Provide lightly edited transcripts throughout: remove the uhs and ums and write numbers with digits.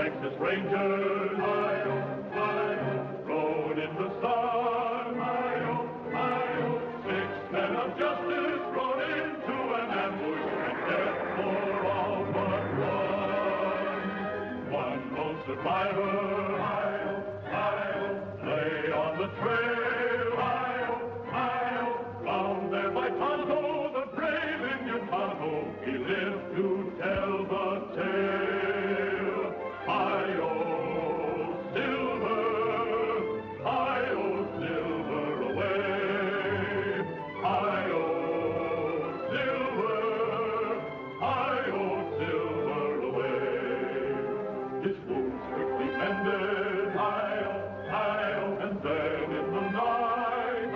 Texas Rangers, rode in the sun, 6 men of justice rode into an ambush and death for all but one lone survivor, lay on the trail, found there by Tonto, the brave Indian Tonto, he lived to tell the tale. Hi-yo, silver away. Hi-yo, silver away. His wounds quickly mended, and then in the night,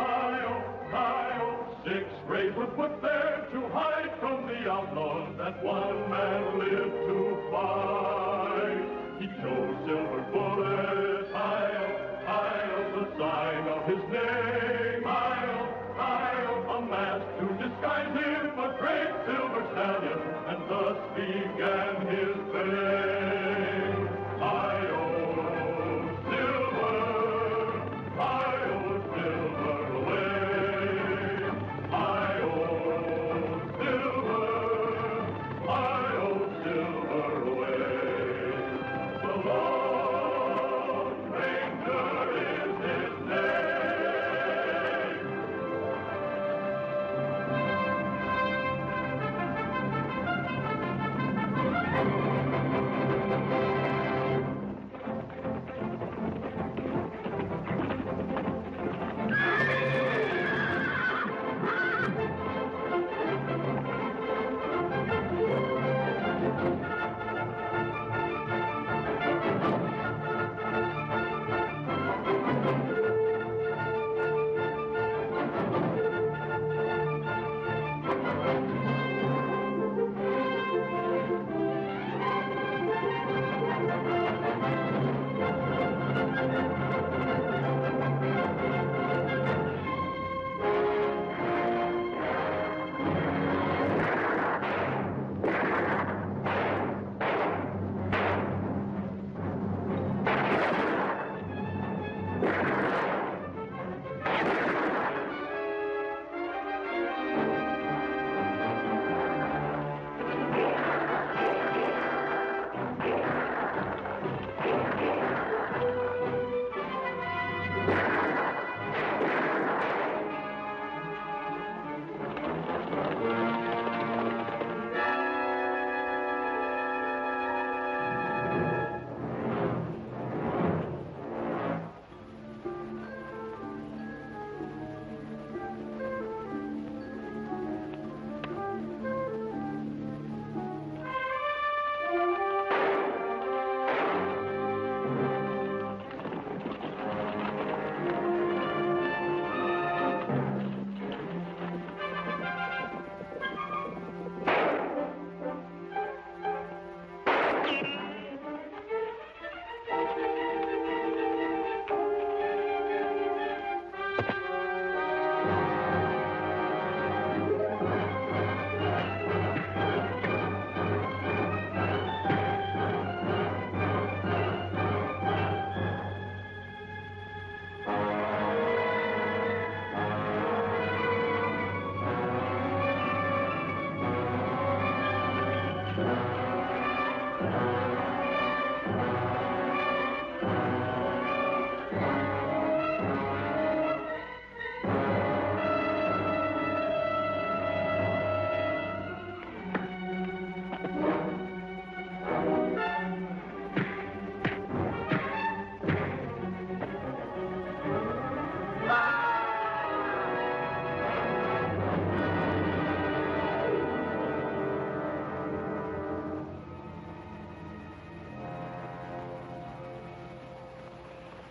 6 braves were put there to hide from the outlaws that one man lived to fight. He chose silver bullets, the sign of his name, a mask to disguise him, a great silver stallion, and thus began his fame. Hi-yo, silver away. Hi-yo, silver away. The Lone Ranger is his name.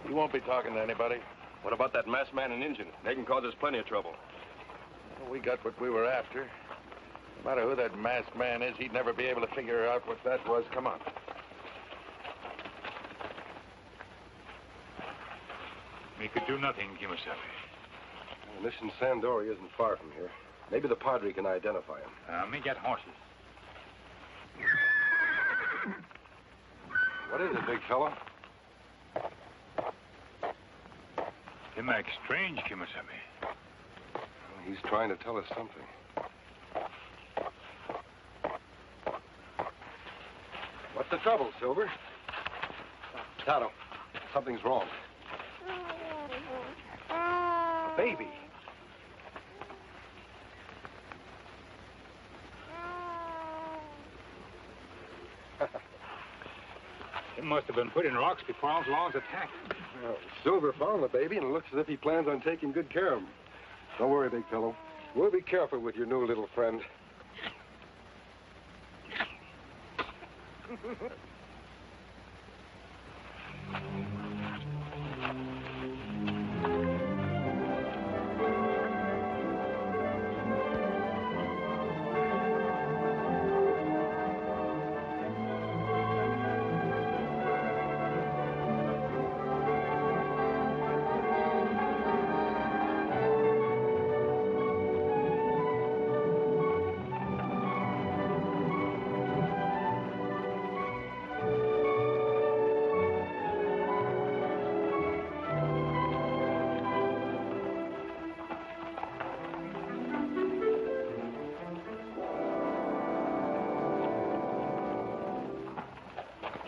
You won't be talking to anybody. What about that masked man and Injun? They can cause us plenty of trouble. Well, we got what we were after. No matter who that masked man is, he'd never be able to figure out what that was. Come on. We could do nothing, Kimasabi. Well, Mission Sandori isn't far from here. Maybe the Padre can identify him. Me get horses. What is it, big fella? It makes strange, Kimasabi. He's trying to tell us something. What's the trouble, Silver? Tato, something's wrong. A baby. It must have been put in rocks before Outlaw's attack. Well, Silver found the baby, and it looks as if he plans on taking good care of him. Don't worry, big fellow. We'll be careful with your new little friend.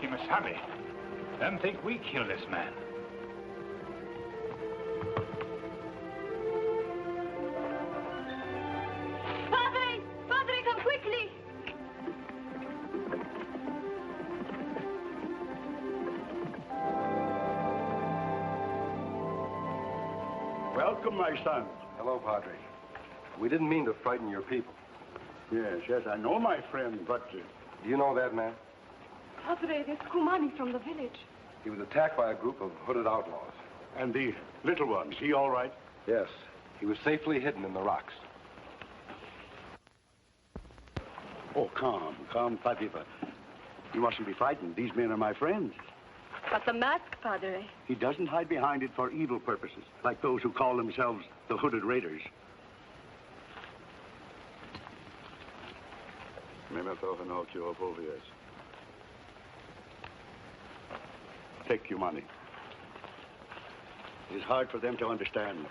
Kimasabi, them think we killed this man. Padre! Padre, come quickly! Welcome, my son. Hello, Padre. We didn't mean to frighten your people. Yes, I know my friend, but... Do you know that man? Padre, there's Kumani from the village. He was attacked by a group of hooded outlaws. And the little one, is he all right? Yes. He was safely hidden in the rocks. Oh, calm, Fatima. You mustn't be frightened. These men are my friends. But the mask, Padre. He doesn't hide behind it for evil purposes, like those who call themselves the Hooded Raiders. Take your money. It is hard for them to understand,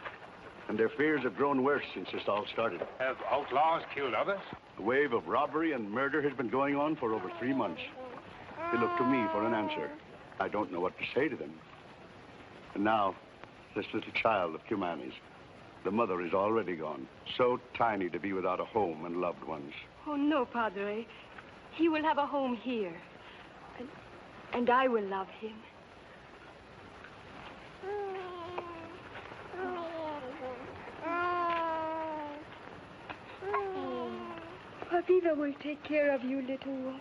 and their fears have grown worse since this all started. Have outlaws killed others? A wave of robbery and murder has been going on for over 3 months. They look to me for an answer. I don't know what to say to them. And now, this little child of Cumani's, the mother is already gone, so tiny to be without a home and loved ones. Oh, no, Padre. He will have a home here. And I will love him. Papiva will take care of you, little one.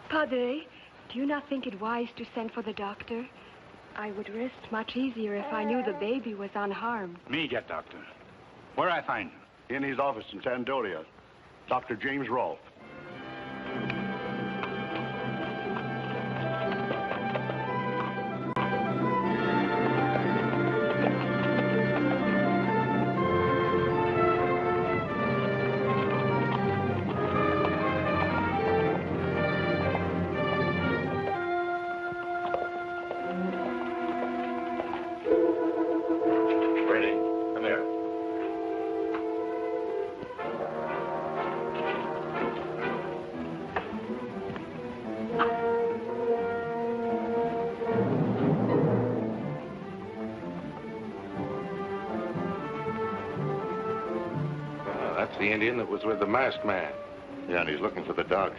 Padre, do you not think it wise to send for the doctor? I would rest much easier if I knew the baby was unharmed. Me get doctor. Where I find him? In his office in Sandoria, Dr. James Rolfe. The Indian that was with the masked man. Yeah, and he's looking for the dog.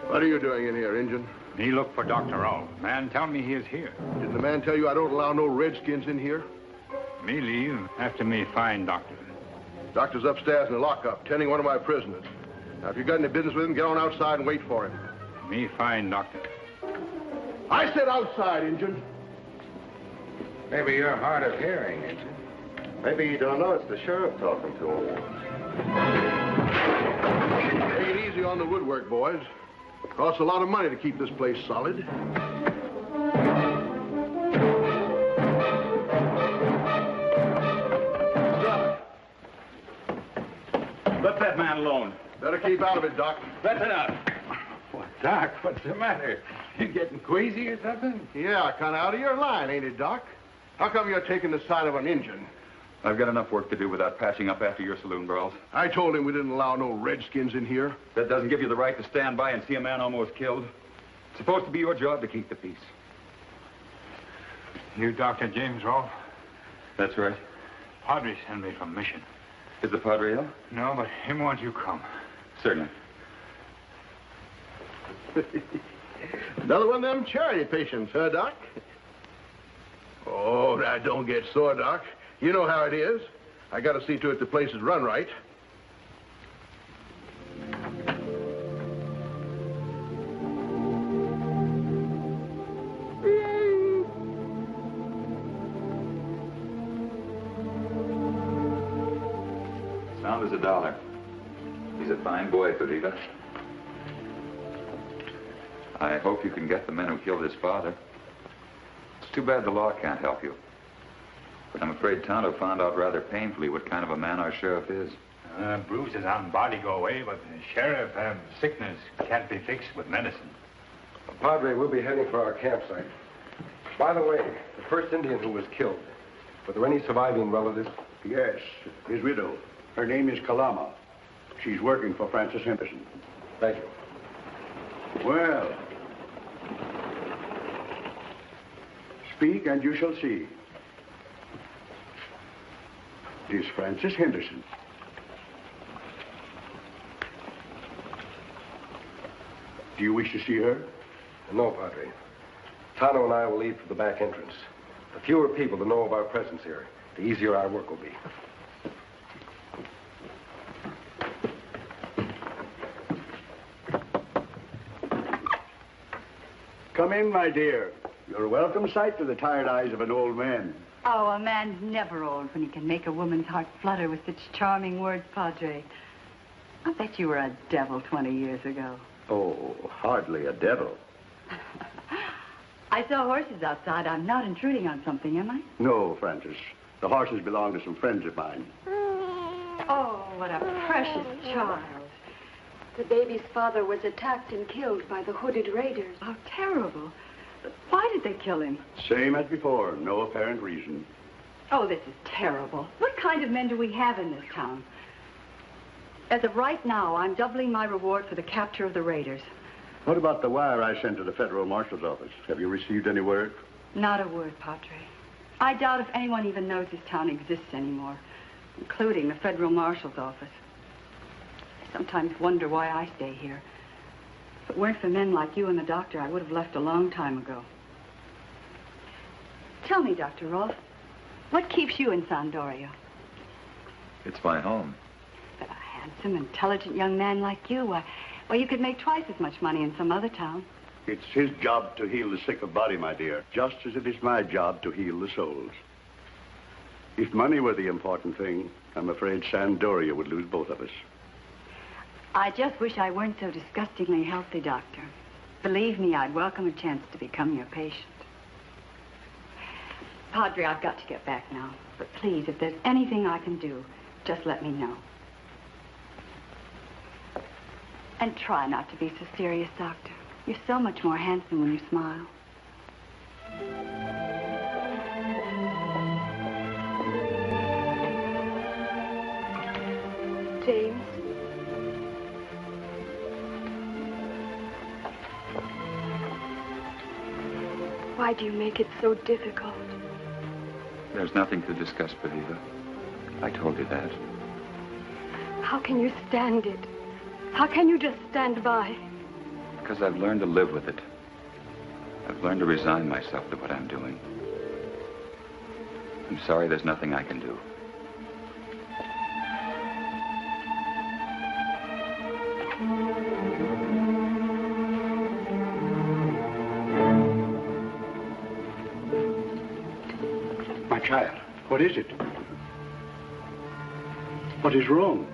What are you doing in here, Injun? Me look for Dr. Rolfe. Man tell me he is here. Didn't the man tell you I don't allow no redskins in here? Me leave after me find doctor. Doctor's upstairs in the lockup, tending one of my prisoners. Now, if you got any business with him, get on outside and wait for him. Me find doctor. I said outside, Injun. Maybe you're hard of hearing, Injun. Maybe you don't know it's the sheriff talking to him. Ain't easy on the woodwork, boys. Costs a lot of money to keep this place solid. Let that man alone. Better keep out of it, Doc. Let it out. What, Doc? What's the matter? You getting queasy or something? Yeah, kind of out of your line, ain't it, Doc? How come you're taking the side of an Injun? I've got enough work to do without passing up after your saloon brawls. I told him we didn't allow no redskins in here. That doesn't give you the right to stand by and see a man almost killed. It's supposed to be your job to keep the peace. You Dr. James Rolfe? That's right. Padre sent me from mission. Is the Padre ill? No, but him wants you come. Certainly. Another one of them charity patients, huh, Doc? Oh, now don't get sore, Doc. You know how it is. I got to see to it the place is run right. Sound as a dollar. He's a fine boy, Perdita. I hope you can get the men who killed his father. It's too bad the law can't help you. But I'm afraid Tonto found out rather painfully what kind of a man our sheriff is. Bruises on body go away, but the sheriff, sickness can't be fixed with medicine. Padre, we'll be heading for our campsite. By the way, the first Indian who was killed, were there any surviving relatives? Yes, his widow. Her name is Kalama. She's working for Francis Henderson. Thank you. Well, speak and you shall see. It is Francis Henderson. Do you wish to see her? No, Padre. Tonto and I will leave for the back entrance. The fewer people that know of our presence here, the easier our work will be. Come in, my dear. You're a welcome sight to the tired eyes of an old man. Oh, a man's never old when he can make a woman's heart flutter with such charming words, Padre. I bet you were a devil 20 years ago. Oh, hardly a devil. I saw horses outside. I'm not intruding on something, am I? No, Francis. The horses belong to some friends of mine. Oh, what a precious child. The baby's father was attacked and killed by the hooded raiders. How terrible. But why did they kill him? Same as before. No apparent reason. Oh, this is terrible. What kind of men do we have in this town? As of right now, I'm doubling my reward for the capture of the raiders. What about the wire I sent to the Federal Marshal's office? Have you received any word? Not a word, Padre. I doubt if anyone even knows this town exists anymore, including the Federal Marshal's office. I sometimes wonder why I stay here. If it weren't for men like you and the doctor, I would have left a long time ago. Tell me, Dr. Rolfe, what keeps you in Sandoria? It's my home. But a handsome, intelligent young man like you, why, you could make twice as much money in some other town. It's his job to heal the sick of body, my dear, just as it is my job to heal the souls. If money were the important thing, I'm afraid Sandoria would lose both of us. I just wish I weren't so disgustingly healthy, Doctor. Believe me, I'd welcome a chance to become your patient. Padre, I've got to get back now. But please, if there's anything I can do, just let me know. And try not to be so serious, Doctor. You're so much more handsome when you smile. James. Why do you make it so difficult? There's nothing to discuss, Perdita. I told you that. How can you stand it? How can you just stand by? Because I've learned to live with it. I've learned to resign myself to what I'm doing. I'm sorry there's nothing I can do. My child, what is it? What is wrong?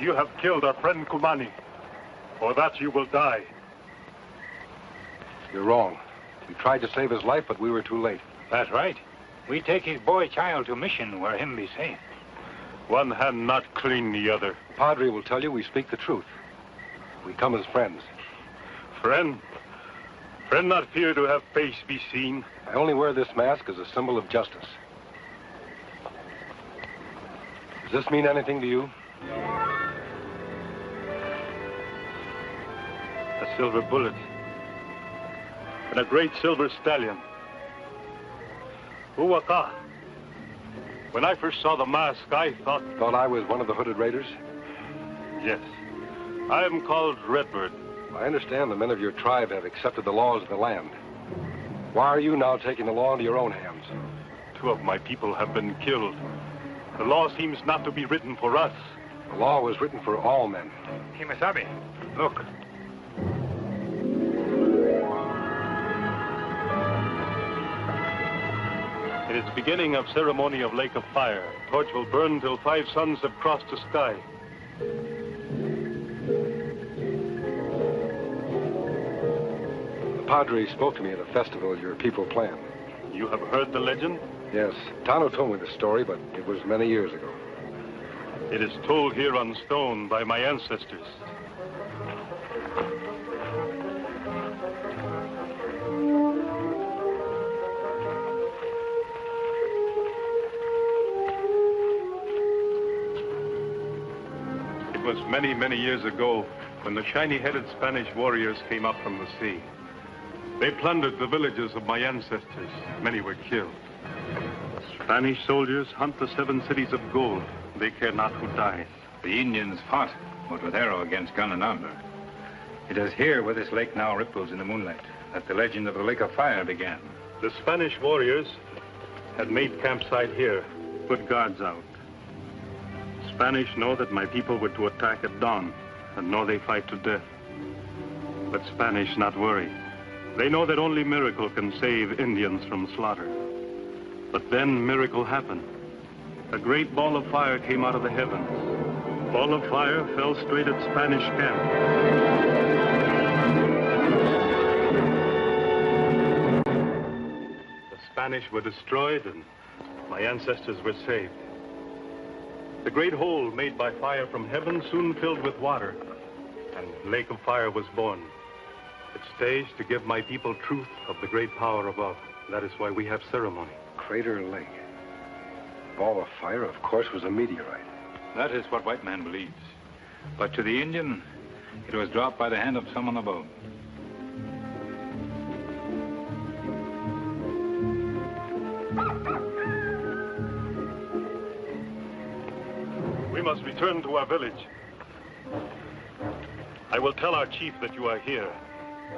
you have killed our friend Kumani. For that you will die. You're wrong. We tried to save his life, but we were too late. That's right. We take his boy child to mission where him be safe. One hand not clean the other. Padre will tell you we speak the truth. We come as friends. Friend? Friend not fear to have face be seen. I only wear this mask as a symbol of justice. Does this mean anything to you? A silver bullet. And a great silver stallion. Uwaka. When I first saw the mask, I thought... Thought I was one of the hooded raiders? Yes. I am called Redbird. I understand the men of your tribe have accepted the laws of the land. Why are you now taking the law into your own hands? 2 of my people have been killed. The law seems not to be written for us. The law was written for all men. Kimasabi, look. It is the beginning of ceremony of Lake of Fire. Torch will burn till 5 suns have crossed the sky. The Padre spoke to me at a festival your people planned. You have heard the legend? Yes. Tano told me the story, but it was many years ago. It is told here on stone by my ancestors. It was many, many years ago when the shiny-headed Spanish warriors came up from the sea. They plundered the villages of my ancestors. Many were killed. Spanish soldiers hunt the 7 cities of gold. They care not who dies. The Indians fought, but with arrow against gun and armor. It is here where this lake now ripples in the moonlight that the legend of the Lake of Fire began. The Spanish warriors had made campsite here, put guards out. Spanish know that my people were to attack at dawn, and know they fight to death. But Spanish not worry. They know that only miracle can save Indians from slaughter. But then miracle happened. A great ball of fire came out of the heavens. Ball of fire fell straight at Spanish camp. The Spanish were destroyed and my ancestors were saved. The great hole made by fire from heaven soon filled with water, and Lake of Fire was born. It stays to give my people truth of the great power above. That is why we have ceremony. Crater Lake. Ball of fire, of course, was a meteorite. That is what white man believes. But to the Indian, it was dropped by the hand of someone above. We must return to our village. I will tell our chief that you are here.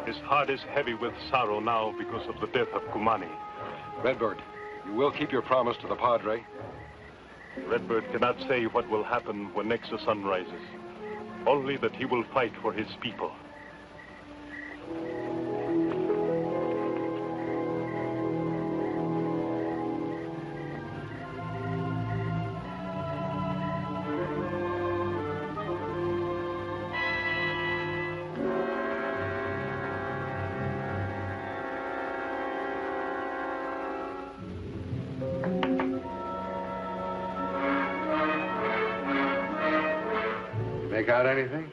His heart is heavy with sorrow now because of the death of Kumani. Redbird, you will keep your promise to the Padre? Redbird cannot say what will happen when next the sun rises. Only that he will fight for his people. Make out anything?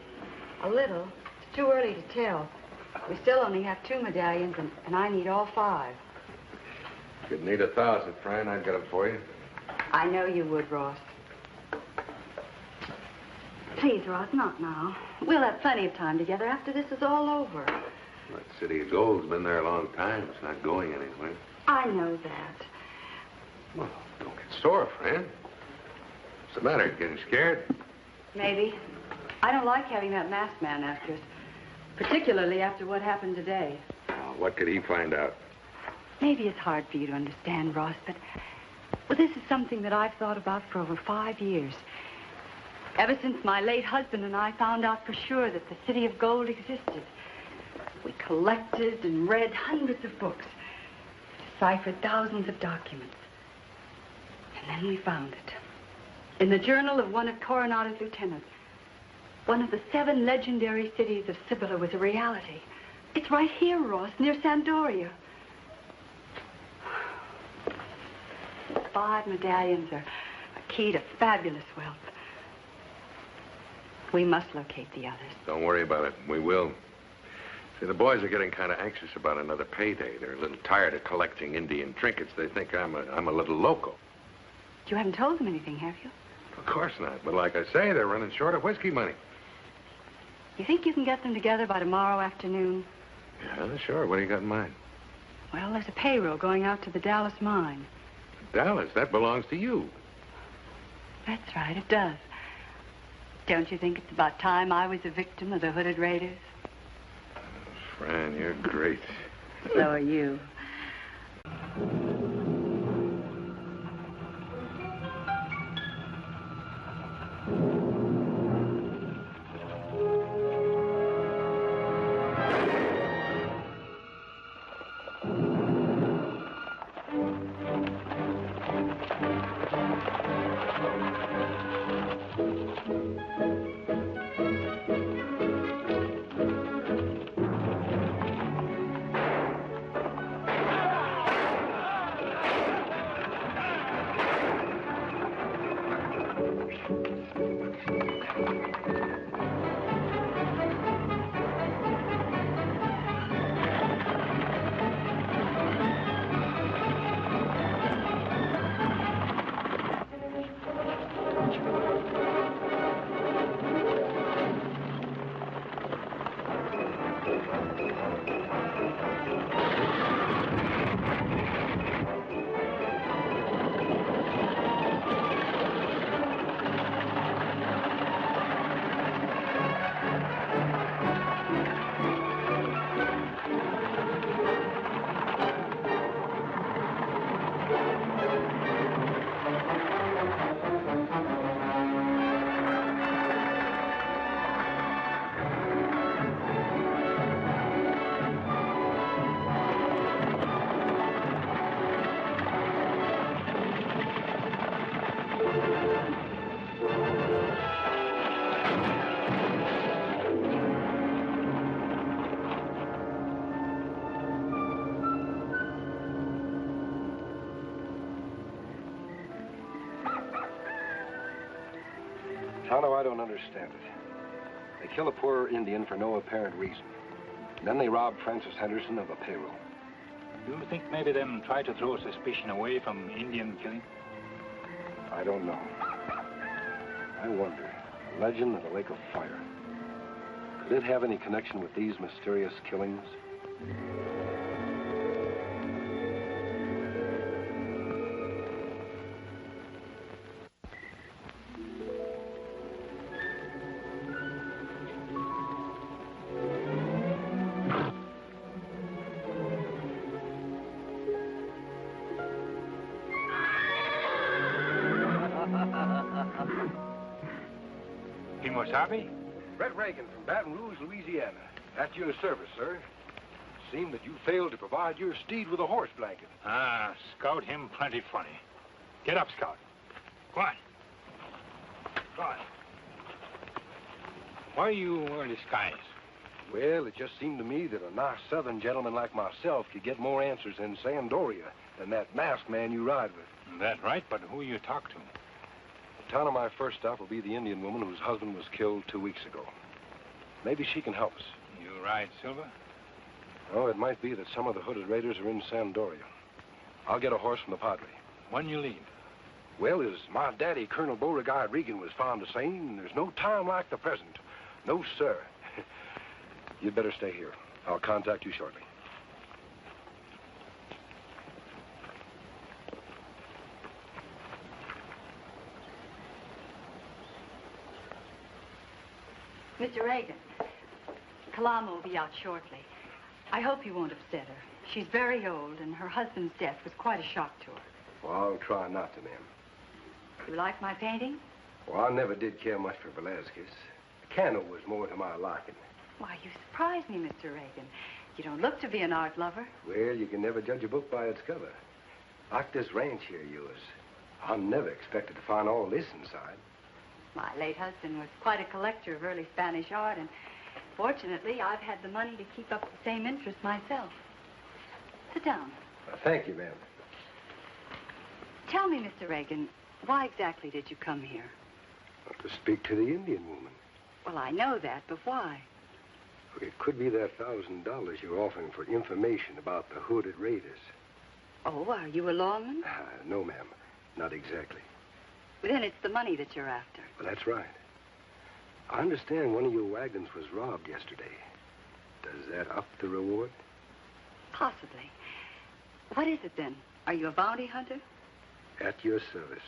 A little. It's too early to tell. We still only have 2 medallions, and I need all 5. If you'd need 1,000, Fran, I'd get them for you. I know you would, Ross. Please, Ross, not now. We'll have plenty of time together after this is all over. That city of gold's been there a long time. It's not going anywhere. I know that. Well, don't get sore, Fran. What's the matter? Getting scared? Maybe. I don't like having that masked man after us, particularly after what happened today. Oh, what could he find out? Maybe it's hard for you to understand, Ross, but this is something that I've thought about for over 5 years. Ever since my late husband and I found out for sure that the City of Gold existed. We collected and read hundreds of books, deciphered thousands of documents. And then we found it. In the journal of one of Coronado's lieutenants. One of the 7 legendary cities of Sibylla was a reality. It's right here, Ross, near Sandoria. 5 medallions are a key to fabulous wealth. We must locate the others. Don't worry about it. We will. See, the boys are getting kind of anxious about another payday. They're a little tired of collecting Indian trinkets. They think I'm a little loco. You haven't told them anything, have you? Of course not. But like I say, they're running short of whiskey money. You think you can get them together by tomorrow afternoon? Yeah, sure. What do you got in mind? Well, there's a payroll going out to the Dallas mine. Dallas? That belongs to you. That's right, it does. Don't you think it's about time I was a victim of the hooded raiders? Fran, you're great. So are you. Tonto, I don't understand it. They kill a poor Indian for no apparent reason. Then they rob Francis Henderson of a payroll. You think maybe them try to throw suspicion away from Indian killing? I don't know. I wonder, the legend of the Lake of Fire, could it have any connection with these mysterious killings? Wasabi? Brett Reagan from Baton Rouge, Louisiana. At your service, sir. It seemed that you failed to provide your steed with a horse blanket. Ah, Scout him plenty funny. Get up, Scout. Go on. Go on. Why you wear disguise? Well, it just seemed to me that a nice southern gentleman like myself could get more answers in Sandoria than that masked man you ride with. That right, but who you talk to? The town of my first stop will be the Indian woman whose husband was killed 2 weeks ago. Maybe she can help us. You ride Silver? Oh, it might be that some of the hooded raiders are in Sandoria. I'll get a horse from the Padre. When you leave? Well, as my daddy, Colonel Beauregard Regan, was fond of saying, there's no time like the present. No, sir. You'd better stay here. I'll contact you shortly. Mr. Reagan, Kalama will be out shortly. I hope you won't upset her. She's very old, and her husband's death was quite a shock to her. Well, I'll try not to, ma'am. You like my painting? Well, I never did care much for Velazquez. Cano was more to my liking. Why, you surprise me, Mr. Reagan. You don't look to be an art lover. Well, you can never judge a book by its cover. Like this ranch here of yours. I never expected to find all this inside. My late husband was quite a collector of early Spanish art, and fortunately, I've had the money to keep up the same interest myself. Sit down. Thank you, ma'am. Tell me, Mr. Reagan, why exactly did you come here? To speak to the Indian woman. Well, I know that, but why? It could be that $1,000 you're offering for information about the hooded raiders. Oh, are you a lawman? No, ma'am. Not exactly. Then it's the money that you're after. Well, that's right. I understand one of your wagons was robbed yesterday. Does that up the reward? Possibly. What is it, then? Are you a bounty hunter? At your service.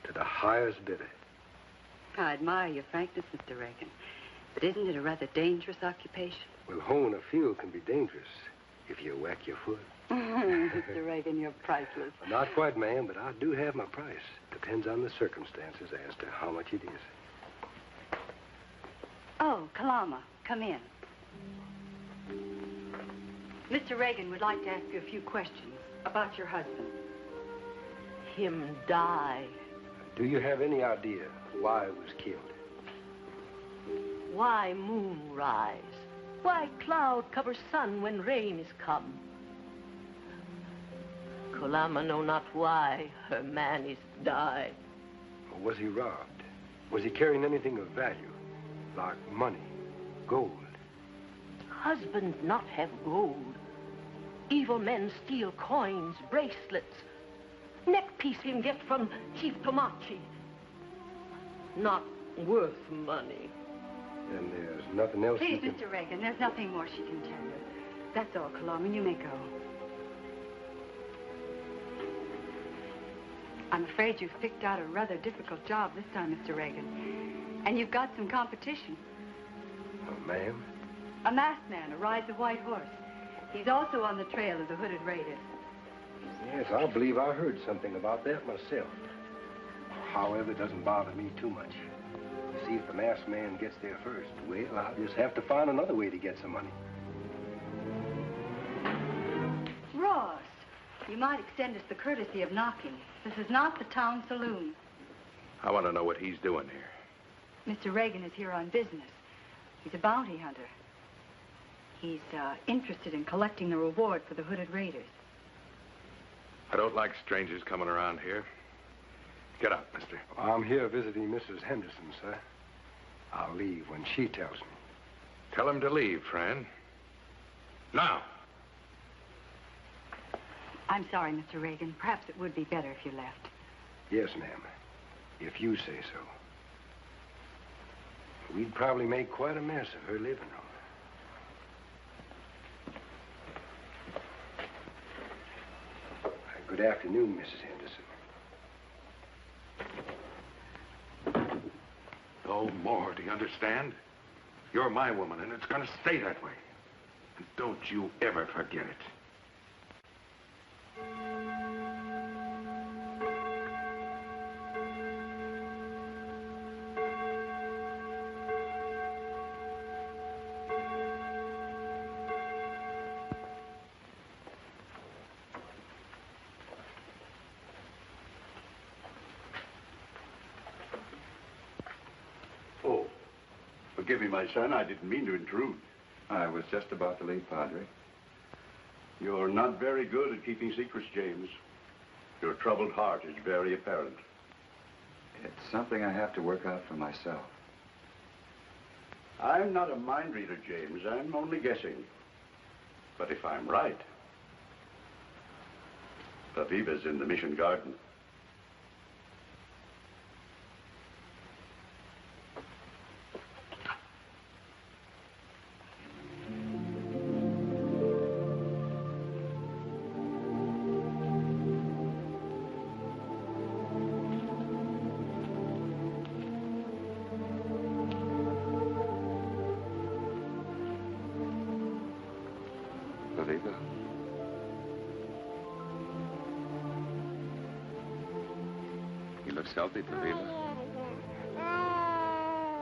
To the highest bidder. I admire your frankness, Mr. Reagan. But isn't it a rather dangerous occupation? Well, hoeing a field can be dangerous if you whack your foot. Mr. Reagan, you're priceless. Well, not quite, ma'am, but I do have my price. Depends on the circumstances as to how much it is. Oh, Kalama, come in. Mr. Reagan would like to ask you a few questions about your husband. Him die. Do you have any idea why he was killed? Why moon rise? Why cloud cover sun when rain is come? Kalama know not why her man is die. Or was he robbed? Was he carrying anything of value? Like money, gold? Husband not have gold. Evil men steal coins, bracelets. Neck piece him get from Chief Tomachi. Not worth money. And there's nothing else Please, you can... Mr. Reagan, there's nothing more she can tell you. That's all, Kalama. You may go. I'm afraid you've picked out a rather difficult job this time, Mr. Reagan. And you've got some competition. Oh, ma'am? A masked man who rides a white horse. He's also on the trail of the hooded raiders. Yes, I believe I heard something about that myself. However, it doesn't bother me too much. You see, if the masked man gets there first, well, I'll just have to find another way to get some money. Ross, you might extend us the courtesy of knocking. This is not the town saloon. I want to know what he's doing here. Mr. Reagan is here on business. He's a bounty hunter. He's interested in collecting the reward for the hooded raiders. I don't like strangers coming around here. Get up, mister. I'm here visiting Mrs. Henderson, sir. I'll leave when she tells me. Tell him to leave, Fran. Now. I'm sorry, Mr. Reagan. Perhaps it would be better if you left. Yes, ma'am. If you say so. We'd probably make quite a mess of her living room. Good afternoon, Mrs. Henderson. No more, do you understand? You're my woman, and it's gonna stay that way. And don't you ever forget it. Forgive me, my son. I didn't mean to intrude. I was just about to leave, Padre. You're not very good at keeping secrets, James. Your troubled heart is very apparent. It's something I have to work out for myself. I'm not a mind reader, James. I'm only guessing. But if I'm right, Aviva's in the mission garden. Healthy, Pavila.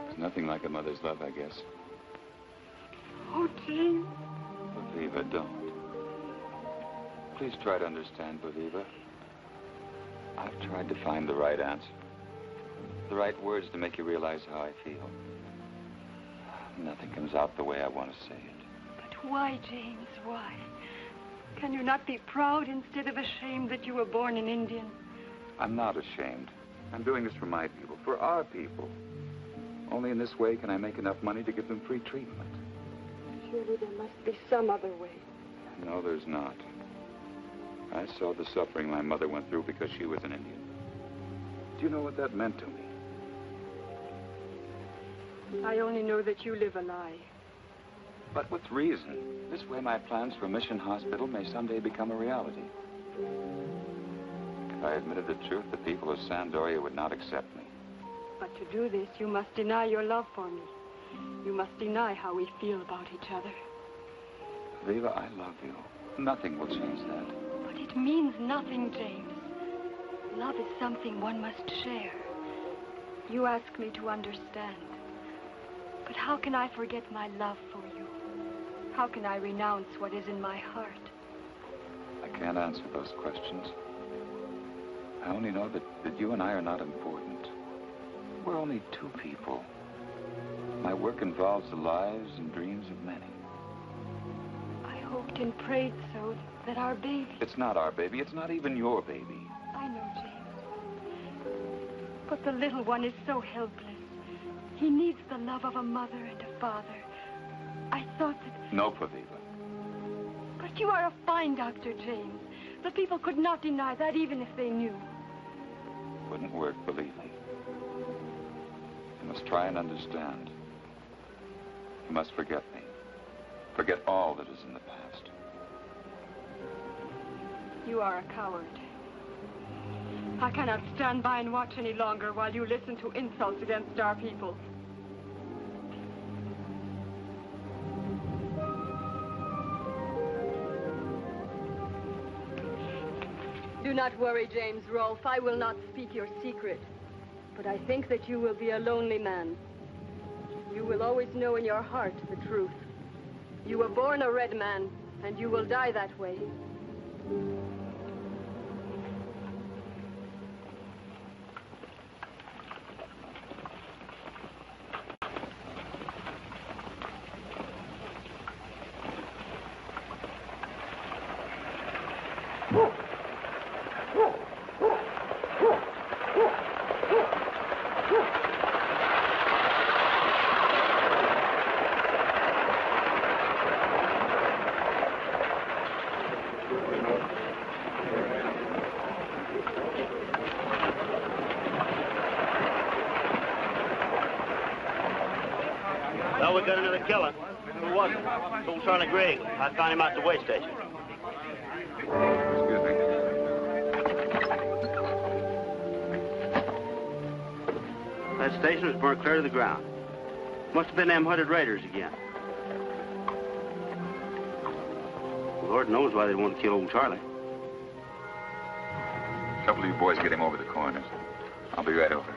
There's nothing like a mother's love, I guess. Oh, James. Pavila, don't. Please try to understand, Pavila. I've tried to find the right answer. the right words to make you realize how I feel. Nothing comes out the way I want to say it. But why, James, why? Can you not be proud instead of ashamed that you were born an Indian? I'm not ashamed. I'm doing this for my people, for our people. Only in this way can I make enough money to give them free treatment. Surely there must be some other way. No, there's not. I saw the suffering my mother went through because she was an Indian. Do you know what that meant to me? I only know that you live a lie. But with reason. This way my plans for Mission Hospital may someday become a reality. If I admitted the truth, the people of Sandoria would not accept me. But to do this, you must deny your love for me. You must deny how we feel about each other. Viva, I love you. Nothing will change that. But it means nothing, James. Love is something one must share. You ask me to understand. But how can I forget my love for you? How can I renounce what is in my heart? I can't answer those questions. I only know that you and I are not important. We're only two people. My work involves the lives and dreams of many. I hoped and prayed so that our baby... It's not our baby. It's not even your baby. I know, James. But the little one is so helpless. He needs the love of a mother and a father. I thought that... No, Praviva. But you are a fine doctor, James. The people could not deny that even if they knew. Wouldn't work, believe me. You must try and understand. You must forget me. Forget all that is in the past. You are a coward. I cannot stand by and watch any longer while you listen to insults against our people. Do not worry, James Rolfe. I will not speak your secret. But I think that you will be a lonely man. You will always know in your heart the truth. You were born a red man, and you will die that way. Well, we got another killer. Who was it? Old Charlie Gregg. I found him out at the way station. Excuse me. That station was burnt clear to the ground. Must have been them hooded raiders again. Lord knows why they want to kill old Charlie. A couple of you boys get him over the corners. I'll be right over.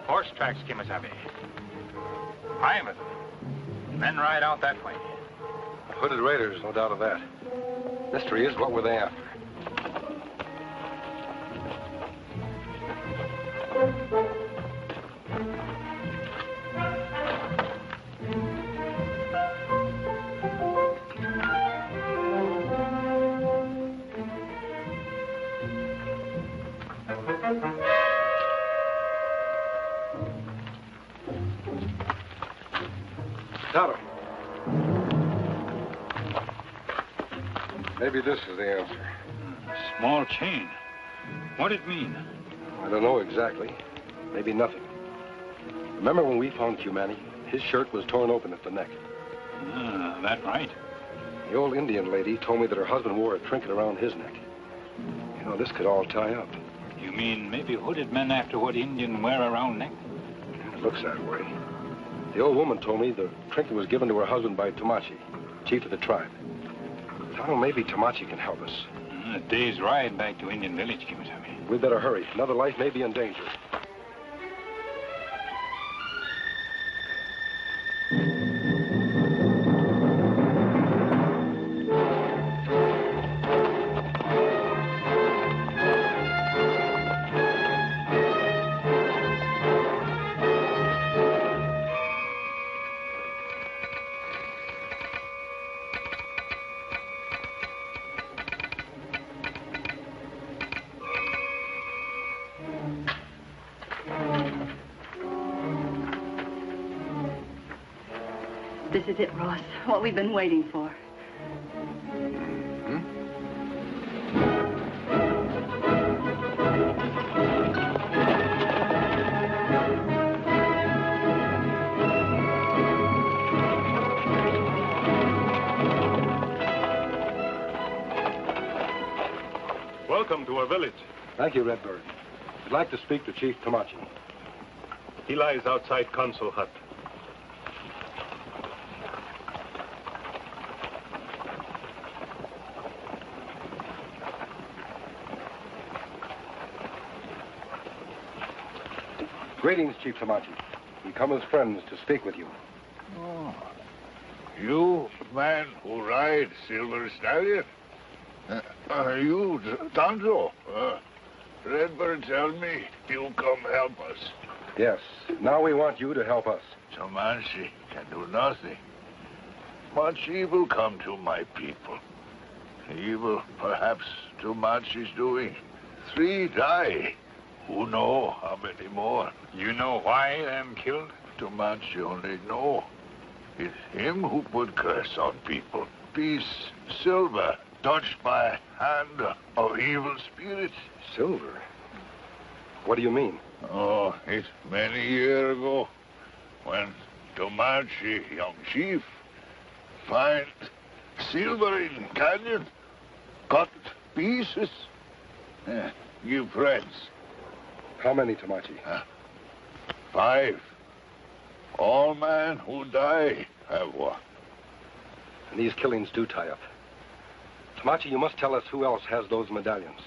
Horse tracks, Kimasabi. 5 of them. Men ride out that way. Hooded raiders, no doubt of that. Mystery is, what were they after? Tonto. Maybe this is the answer. Small chain. What'd it mean? I don't know exactly. Maybe nothing. Remember when we found Cumani? His shirt was torn open at the neck. That right? The old Indian lady told me that her husband wore a trinket around his neck. You know, this could all tie up. You mean maybe hooded men after what Indian wear around neck? It looks that way. The old woman told me the trinket was given to her husband by Tomachi, chief of the tribe. I don't know, maybe Tomachi can help us. A day's ride back to Indian Village, Kimitami. We'd better hurry. Another life may be in danger. This is it, Ross. What we've been waiting for. Welcome to our village. Thank you, Redbird. I'd like to speak to Chief Tomachi. He lies outside Consul Hut. Greetings, Chief Tomachi. We come as friends to speak with you. Oh. You, man who rides Silver Stallion? Are you Tanzo? Redbird tell me you come help us. Yes. Now we want you to help us. Tomachi can do nothing. Much evil come to my people. Evil, perhaps, Tomachi's doing. 3 die. Who know how many more? You know why them killed? Tomachi only know. It's him who put curse on people. Peace, silver, touched by hand of evil spirits. Silver? What do you mean? Oh, it's many years ago when Tomachi, young chief, find silver in canyon, cut pieces, give friends. How many, Tomachi? 5. All men who die have one. And these killings do tie up. Tomachi, you must tell us who else has those medallions.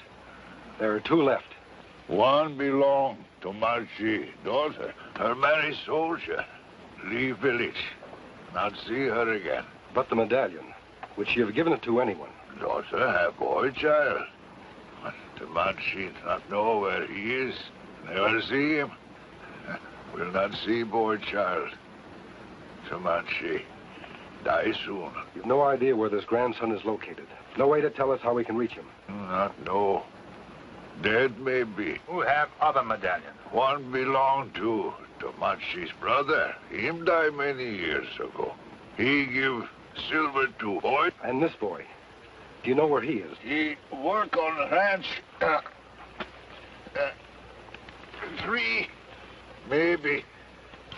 There are 2 left. One belonged to Tomachi's daughter. Her married soldier. Leave village. Not see her again. But the medallion, would she have given it to anyone? Daughter have boy child. But Tomachi not know where he is. Never see him. Will not see boy child. Tomachi die soon. You've no idea where this grandson is located. No way to tell us how we can reach him. Not know. Dead maybe. Who have other medallions? One belonged to Tomachi's brother. Him died many years ago. He give silver to boy. And this boy, do you know where he is? He work on the ranch. 3, maybe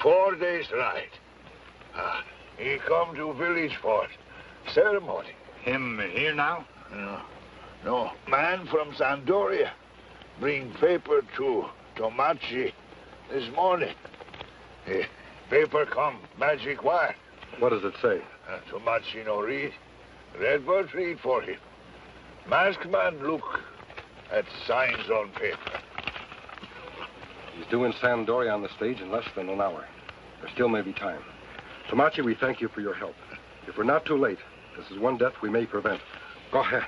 4 days ride. He come to village for ceremony. Him here now? No. Man from Sandoria bring paper to Tomachi this morning. Paper come magic wire. What does it say? Tomachi no read. Redbird read for him. Masked man look at signs on paper. He's due in Sandoria on the stage in less than an hour. There still may be time. Tomachi, we thank you for your help. If we're not too late, this is one death we may prevent. Go ahead.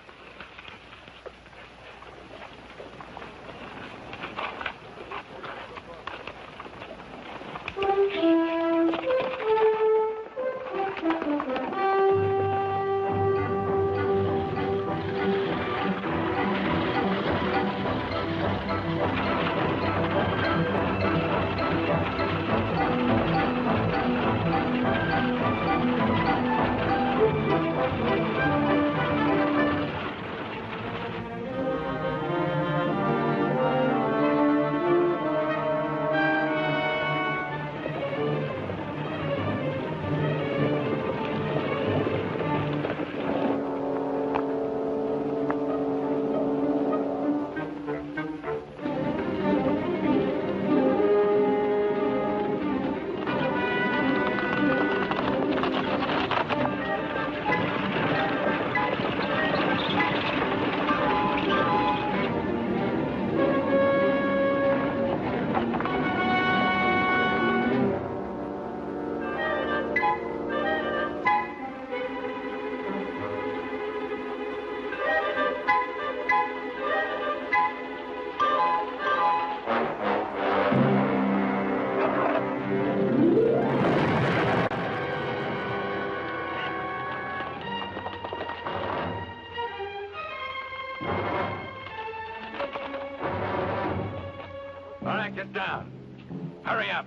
All right, get down. Hurry up.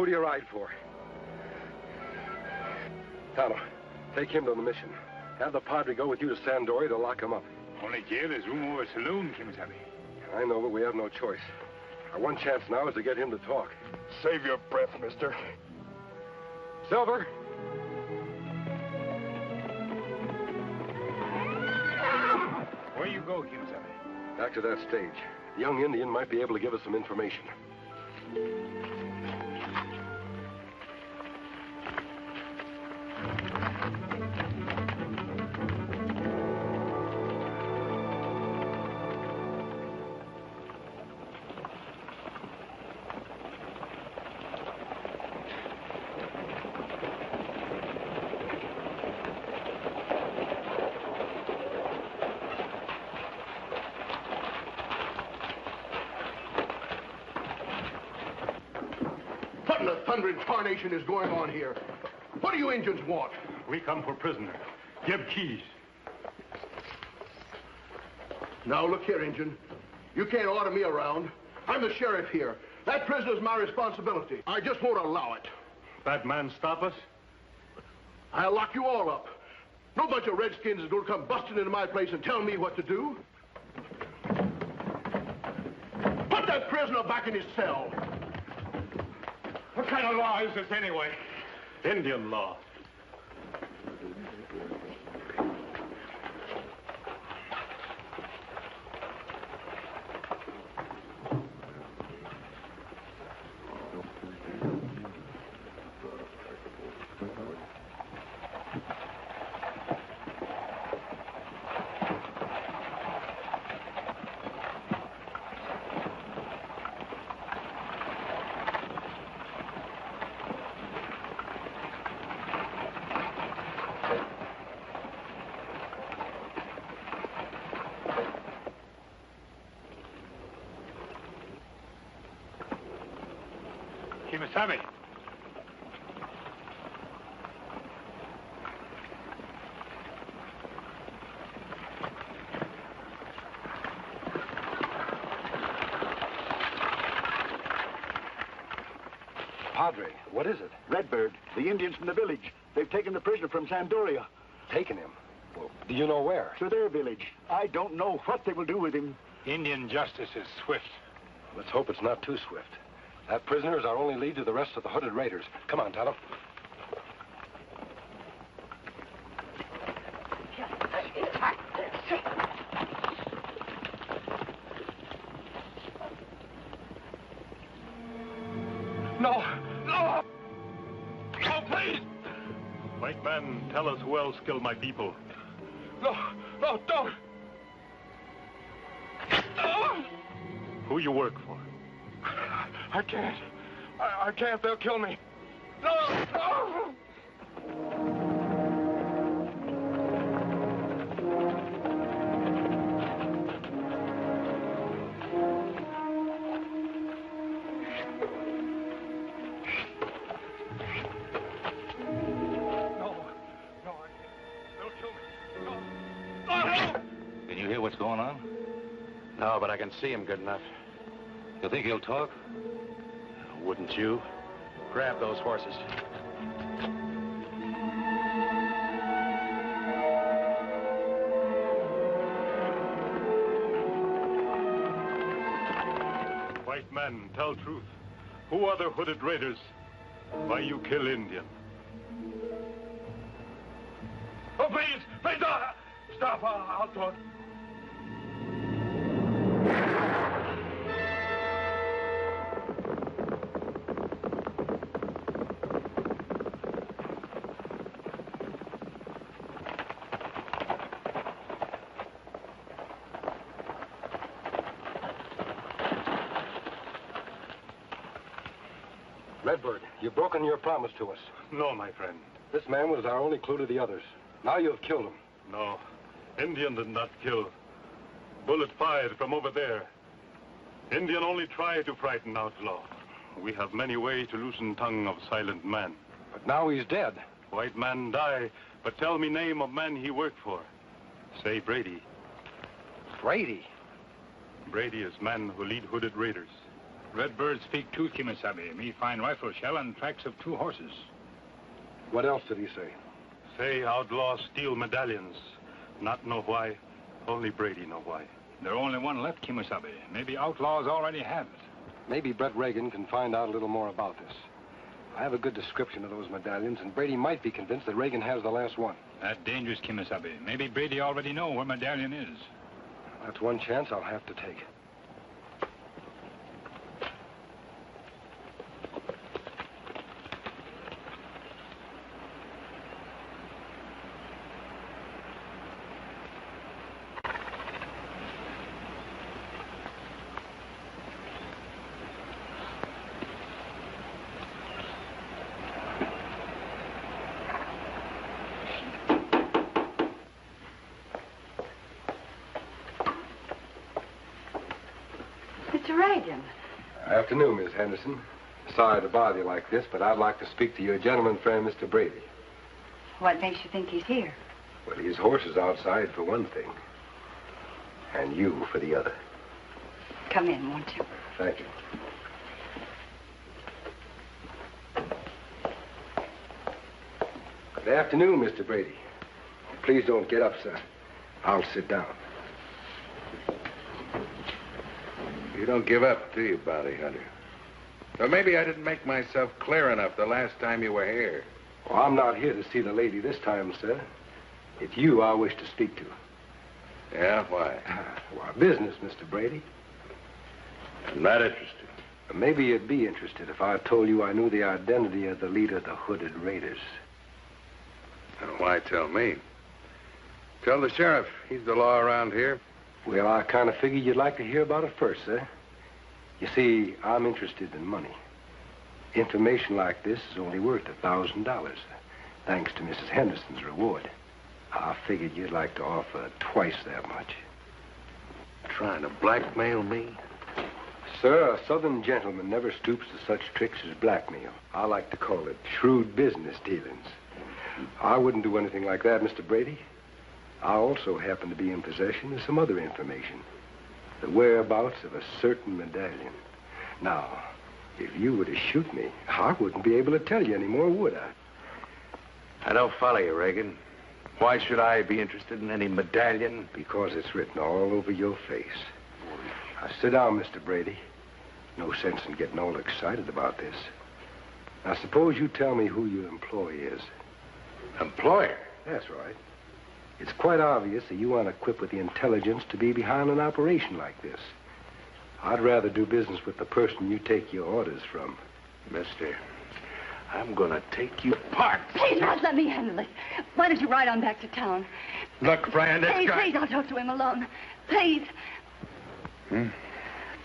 Who do you ride for? Tonto, take him to the mission. Have the padre go with you to Sandoria to lock him up. Only jail is room over saloon, Kimasabi. I know, but we have no choice. Our one chance now is to get him to talk. Save your breath, mister. Silver! Where you go, Kimasabi? Back to that stage. The young Indian might be able to give us some information. What in the thundering tarnation is going on here? What do you Indians want? We come for prisoner. Give keys. Now, look here, Injun. You can't order me around. I'm the sheriff here. That prisoner's my responsibility. I just won't allow it. That man stop us? I'll lock you all up. No bunch of redskins is going to come busting into my place and tell me what to do. Put that prisoner back in his cell. What kind of law is this anyway? Indian law. Kimasabi. Padre, what is it? Redbird, the Indians from the village. They've taken the prisoner from Sandoria. Taken him? Well, do you know where? To their village. I don't know what they will do with him. Indian justice is swift. Let's hope it's not too swift. That prisoner is our only lead to the rest of the hooded raiders. Come on, Tonto. No! No! No, please! White man, tell us who else killed my people. No! No, don't! No! Who you work for? I can't. I can't. They'll kill me. No! No! Can you hear what's going on? No, but I can see him good enough. You think he'll talk? Wouldn't you? Grab those horses. White man, tell truth. Who are the hooded raiders? Why you kill Indian? Oh, please! Please, don't! Stop! I'll talk. Redbird, you've broken your promise to us. No, my friend. This man was our only clue to the others. Now you've killed him. No. Indian did not kill. Bullet fired from over there. Indian only tried to frighten outlaw. We have many ways to loosen tongue of silent man. But now he's dead. White man die, but tell me name of man he worked for. Say Brady. Brady? Brady is man who lead hooded raiders. Redbird speak truth, Kimasabi. Me find rifle shell and tracks of 2 horses. What else did he say? Say outlaws steal medallions. Not know why. Only Brady know why. There's only one left, Kimasabi. Maybe outlaws already have it. Maybe Brett Reagan can find out a little more about this. I have a good description of those medallions, and Brady might be convinced that Reagan has the last one. That's dangerous, Kimasabi. Maybe Brady already know where medallion is. That's one chance I'll have to take. Mr. Reagan. Afternoon, Miss Henderson. Sorry to bother you like this, but I'd like to speak to your gentleman friend, Mr. Brady. What makes you think he's here? Well, his horse is outside for one thing, and you for the other. Come in, won't you? Thank you. Good afternoon, Mr. Brady. Please don't get up, sir. I'll sit down. You don't give up, do you, bounty hunter? Or maybe I didn't make myself clear enough the last time you were here. Well, I'm not here to see the lady this time, sir. It's you I wish to speak to. Yeah, why? Well, business, Mr. Brady. I'm not interested. Maybe you'd be interested if I told you I knew the identity of the leader of the hooded raiders. Now, why tell me? Tell the sheriff. He's the law around here. Well, I kind of figured you'd like to hear about it first, sir. You see, I'm interested in money. Information like this is only worth $1,000, thanks to Mrs. Henderson's reward. I figured you'd like to offer twice that much. Trying to blackmail me? Sir, a southern gentleman never stoops to such tricks as blackmail. I like to call it shrewd business dealings. I wouldn't do anything like that, Mr. Brady. I also happen to be in possession of some other information. The whereabouts of a certain medallion. Now, If you were to shoot me, I wouldn't be able to tell you anymore, would I? I don't follow you, Reagan. Why should I be interested in any medallion? Because it's written all over your face. Now, sit down, Mr. Brady. No sense in getting all excited about this. Now, suppose you tell me who your employee is. Employer? That's right. It's quite obvious that you aren't equipped with the intelligence to be behind an operation like this. I'd rather do business with the person you take your orders from. Mister, I'm gonna take you apart. Please, Ross, let me handle it. Why don't you ride on back to town? Look, Fran, this Please, guy... please, I'll talk to him alone. Please.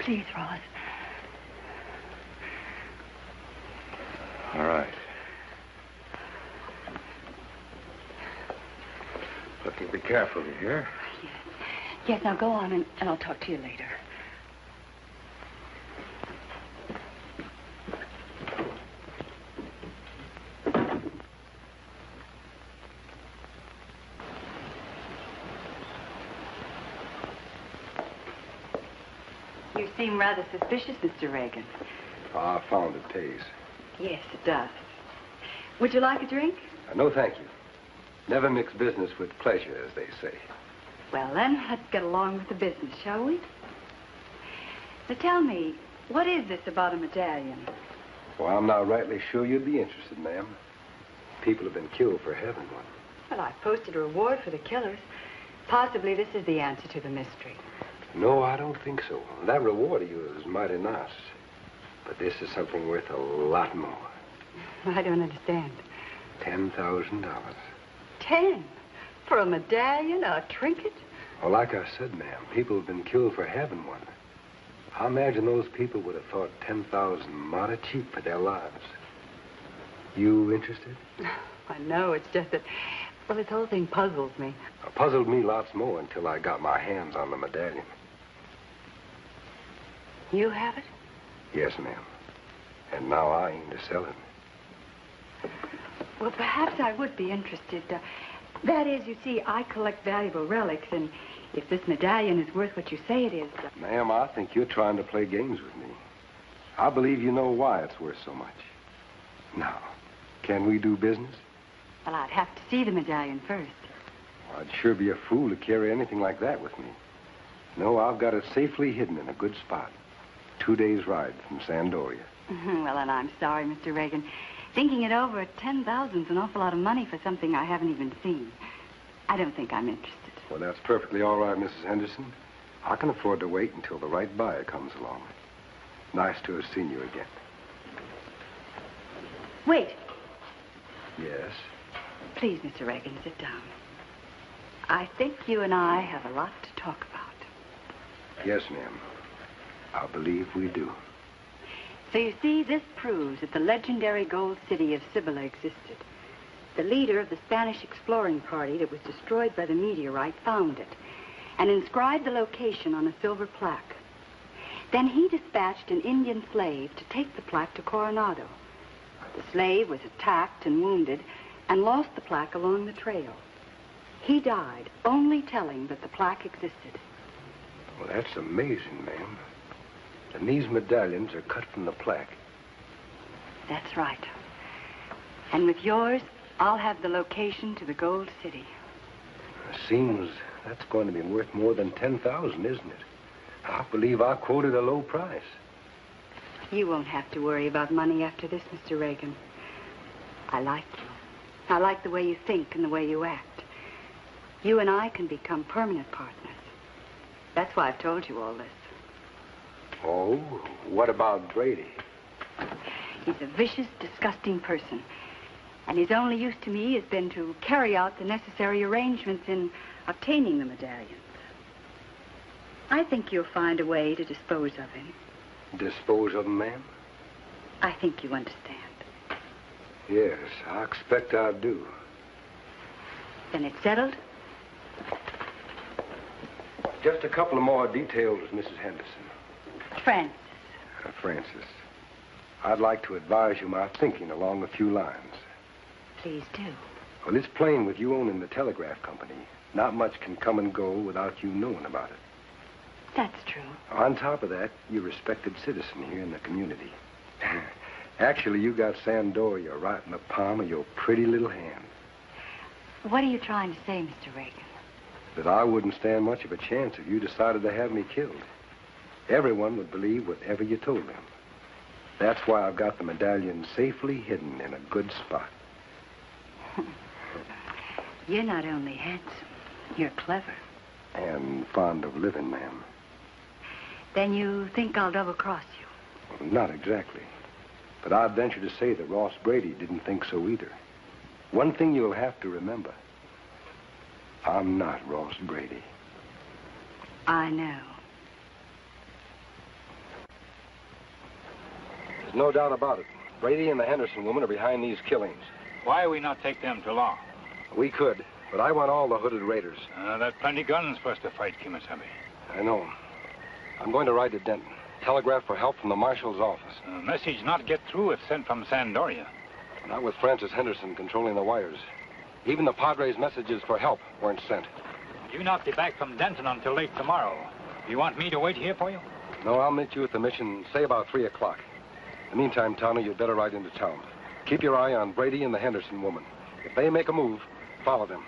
Please, Ross. All right. Look, you be careful, you hear? Yes, now go on, and I'll talk to you later. You seem rather suspicious, Mr. Reagan. I found it pays. Yes, it does. Would you like a drink? No, thank you. Never mix business with pleasure, as they say. Well, then, let's get along with the business, shall we? Now, tell me, what is this about a medallion? Well, I'm not rightly sure you'd be interested, ma'am. People have been killed for having one. Well, I've posted a reward for the killers. Possibly this is the answer to the mystery. No, I don't think so. That reward of yours is mighty nice. But this is something worth a lot more. I don't understand. $10,000. 10? For a medallion, a trinket? Well, like I said, ma'am, people have been killed for having one. I imagine those people would have thought 10,000 mighty cheap for their lives. You interested? I know, it's just that, well, this whole thing puzzles me. It puzzled me lots more until I got my hands on the medallion. You have it? Yes, ma'am. And now I aim to sell it. Well, perhaps I would be interested. That is, you see, I collect valuable relics, and if this medallion is worth what you say it is... Ma'am, I think you're trying to play games with me. I believe you know why it's worth so much. Now, can we do business? Well, I'd have to see the medallion first. Well, I'd sure be a fool to carry anything like that with me. No, I've got it safely hidden in a good spot. 2 days' ride from Sandoria. Well, and I'm sorry, Mr. Reagan. Thinking it over, 10,000 is an awful lot of money for something I haven't even seen. I don't think I'm interested. Well, that's perfectly all right, Mrs. Henderson. I can afford to wait until the right buyer comes along. Nice to have seen you again. Wait. Yes? Please, Mr. Reagan, sit down. I think you and I have a lot to talk about. Yes, ma'am. I believe we do. So you see, this proves that the legendary gold city of Cibola existed. The leader of the Spanish exploring party that was destroyed by the meteorite found it and inscribed the location on a silver plaque. Then he dispatched an Indian slave to take the plaque to Coronado. The slave was attacked and wounded and lost the plaque along the trail. He died only telling that the plaque existed. Well, that's amazing, ma'am. And these medallions are cut from the plaque. That's right. And with yours, I'll have the location to the Gold City. It seems that's going to be worth more than 10,000, isn't it? I believe I quoted a low price. You won't have to worry about money after this, Mr. Reagan. I like you. I like the way you think and the way you act. You and I can become permanent partners. That's why I've told you all this. Oh, what about Brady? He's a vicious, disgusting person. And his only use to me has been to carry out the necessary arrangements in obtaining the medallions. I think you'll find a way to dispose of him. Dispose of him, ma'am? I think you understand. Yes, I expect I do. Then it's settled? Just a couple of more details, Mrs. Henderson. Francis. Francis, I'd like to advise you my thinking along a few lines. Please do. Well, it's plain with you owning the telegraph company, not much can come and go without you knowing about it. That's true. On top of that, you're a respected citizen here in the community. Actually, you got Sandoria right in the palm of your pretty little hand. What are you trying to say, Mr. Reagan? That I wouldn't stand much of a chance if you decided to have me killed. Everyone would believe whatever you told them. That's why I've got the medallion safely hidden in a good spot. You're not only handsome, you're clever. And fond of living, ma'am. Then you think I'll double-cross you? Well, not exactly. But I'd venture to say that Ross Brady didn't think so either. One thing you'll have to remember. I'm not Ross Brady. I know. There's no doubt about it. Brady and the Henderson woman are behind these killings. Why we not take them to law? We could, but I want all the hooded raiders. That plenty guns for us to fight, Kimasabi. I know. I'm going to ride to Denton. Telegraph for help from the marshal's office. Message not get through if sent from Sandoria. Not with Francis Henderson controlling the wires. Even the Padre's messages for help weren't sent. You not be back from Denton until late tomorrow. You want me to wait here for you? No, I'll meet you at the mission, say about 3 o'clock. In the meantime, Towner, you'd better ride into town. Keep your eye on Brady and the Henderson woman. If they make a move, follow them.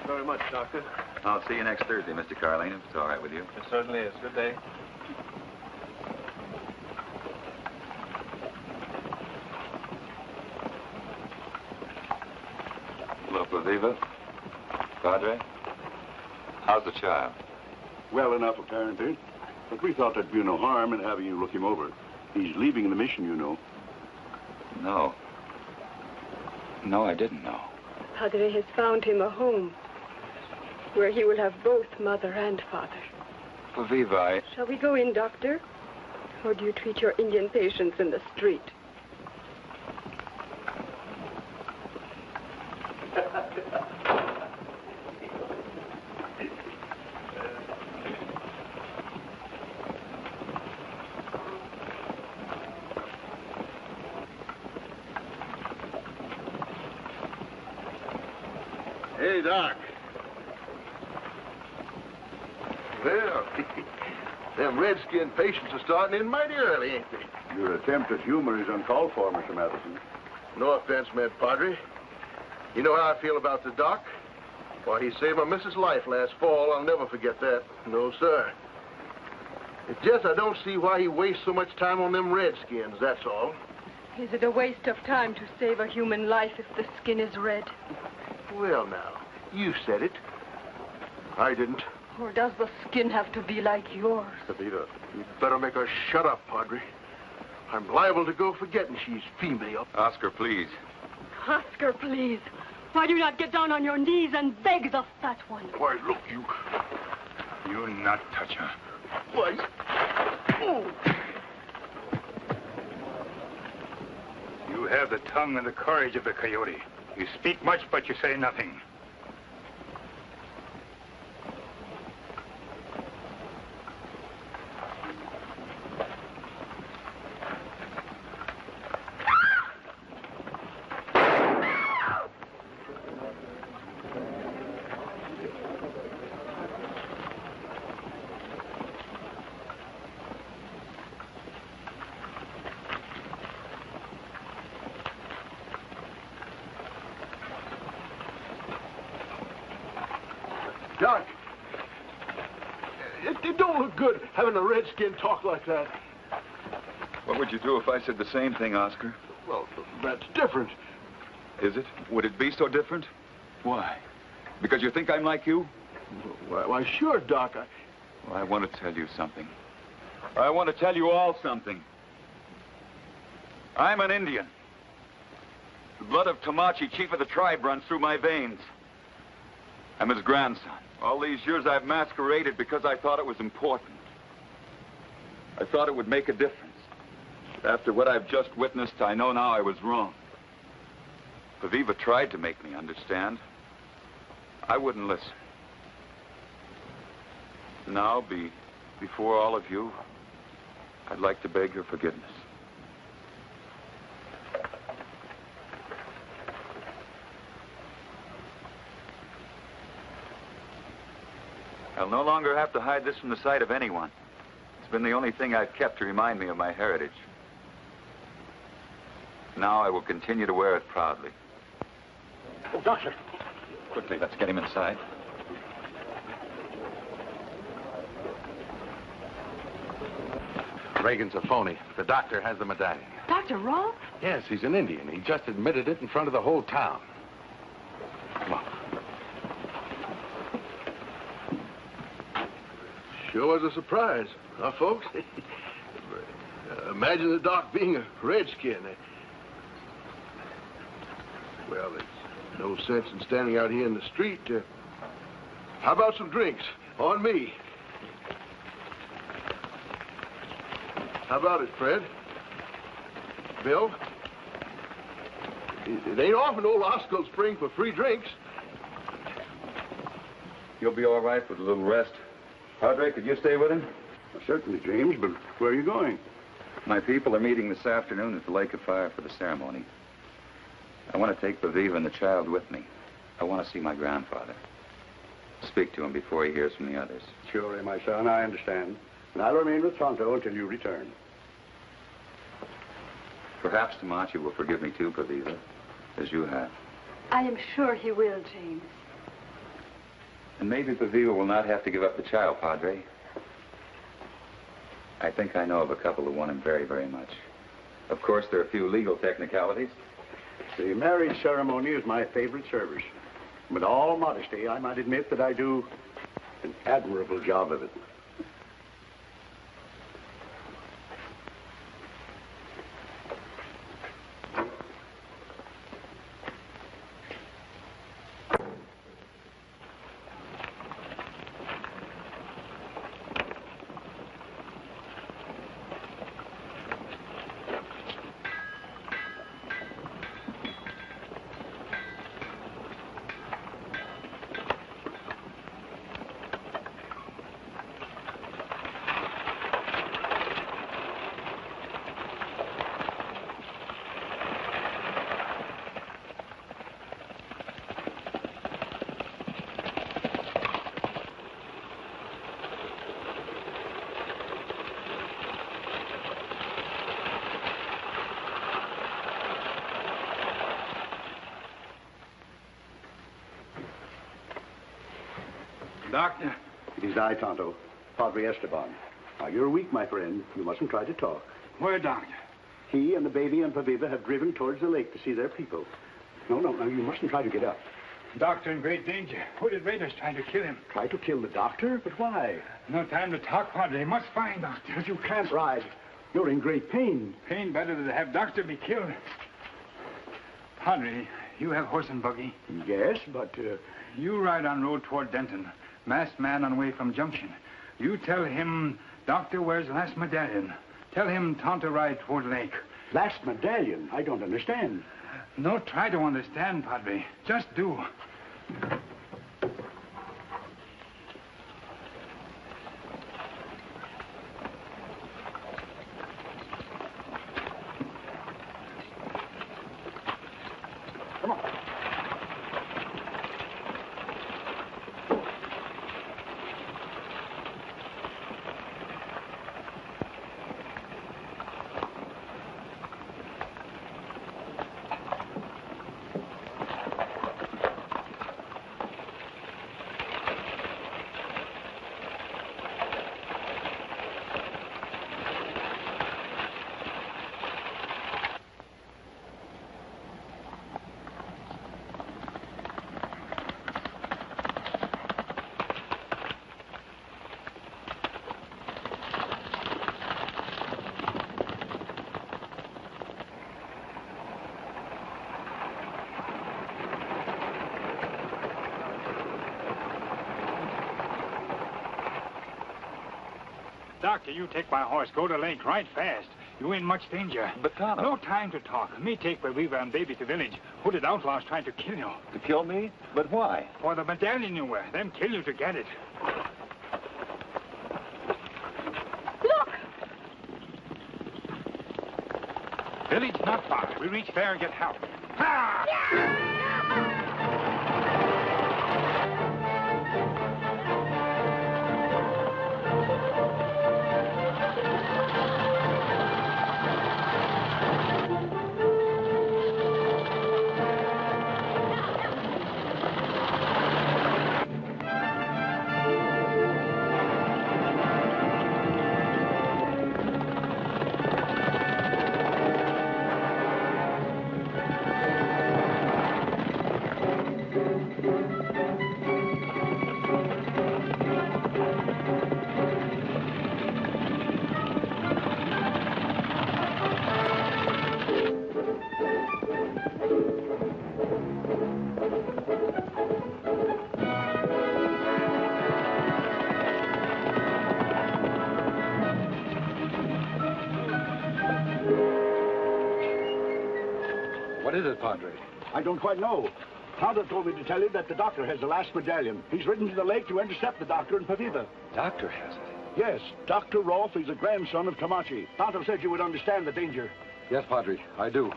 Very much, Doctor. I'll see you next Thursday, Mr. Carlene, if it's all right with you. It certainly is. Good day. Look, Viva. Padre, how's the child? Well enough, apparently. But we thought there'd be no harm in having you look him over. He's leaving the mission, you know. No. No, I didn't know. Padre has found him a home where he will have both mother and father. Well, Viva, Shall we go in, Doctor? Or do you treat your Indian patients in the street? Hey, Doc. Well, them redskin patients are starting in mighty early, ain't they? Your attempt at humor is uncalled for, Mr. Matheson. No offense meant, Padre. You know how I feel about the doc? Why, he saved my missus' life last fall. I'll never forget that. No, sir. It's just I don't see why he wastes so much time on them redskins, that's all. Is it a waste of time to save a human life if the skin is red? Well, now, you said it. I didn't. Or does the skin have to be like yours? Savita, you'd better make her shut up, Padre. I'm liable to go forgetting she's female. Oscar, please. Oscar, please. Why do you not get down on your knees and beg the fat one? Why, look, you... You not touch her. Why... Oh. You have the tongue and the courage of the coyote. You speak much, but you say nothing. Doc, it don't look good having a redskin talk like that. What would you do if I said the same thing, Oscar? Well, that's different. Is it? Would it be so different? Why? Because you think I'm like you? Why sure, Doc. Well, I want to tell you something. I want to tell you all something. I'm an Indian. The blood of Tamachi, chief of the tribe, runs through my veins. I'm his grandson. All these years I've masqueraded because I thought it was important. I thought it would make a difference. But after what I've just witnessed, I know now I was wrong. Paviva tried to make me understand. I wouldn't listen. Now, before all of you, I'd like to beg your forgiveness. I'll no longer have to hide this from the sight of anyone. It's been the only thing I've kept to remind me of my heritage. Now I will continue to wear it proudly. Oh, Doctor. Quickly, let's get him inside. Reagan's a phony. The doctor has the medallion. Dr. Rolfe? Yes, he's an Indian. He just admitted it in front of the whole town. Come on. Sure was a surprise, huh, folks? Imagine the doc being a redskin. Well, there's no sense in standing out here in the street. How about some drinks? On me. How about it, Fred? Bill? It ain't often old Osco's spring for free drinks. You'll be all right with a little rest. Padre, could you stay with him? Well, certainly, James, but where are you going? My people are meeting this afternoon at the Lake of Fire for the ceremony. I want to take Paviva and the child with me. I want to see my grandfather. Speak to him before he hears from the others. Surely, my son, I understand. And I'll remain with Tonto until you return. Perhaps Tamachi will forgive me too, Paviva, as you have. I am sure he will, James. And maybe Paviva will not have to give up the child, Padre. I think I know of a couple who want him very, very much. Of course, there are a few legal technicalities. The marriage ceremony is my favorite service. With all modesty, I might admit that I do an admirable job of it. Doctor? It is I, Tonto, Padre Esteban. Now, you're weak, my friend. You mustn't try to talk. Where, Doctor? He and the baby and Paviva have driven towards the lake to see their people. No, you mustn't try to get up. Doctor in great danger. Hooded raiders trying to kill him. Try to kill the doctor? But why? No time to talk, Padre. Must find Doctor. But you can't ride. You're in great pain. Pain better than to have Doctor be killed. Padre, you have horse and buggy? Yes, but... You ride on road toward Denton. Masked man on way from Junction. You tell him Doctor wears last medallion. Tell him Tonto ride toward lake. Last medallion? I don't understand. No, try to understand, Padre. Just do. Doctor, you take my horse. Go to lake right fast. You ain't much danger. But, Tonto... No time to talk. Me take Beviva and baby to village. Hooded outlaws trying to kill you. To kill me? But why? For the medallion you wear. Them kill you to get it. Look! Village not far. We reach there and get help. Ha! What is it, Padre? I don't quite know. Tonto told me to tell you that the doctor has the last medallion. He's ridden to the lake to intercept the doctor and Paviva. Doctor has it? Yes, Dr. Rolfe is a grandson of Tamachi. Tonto said you would understand the danger. Yes, Padre, I do.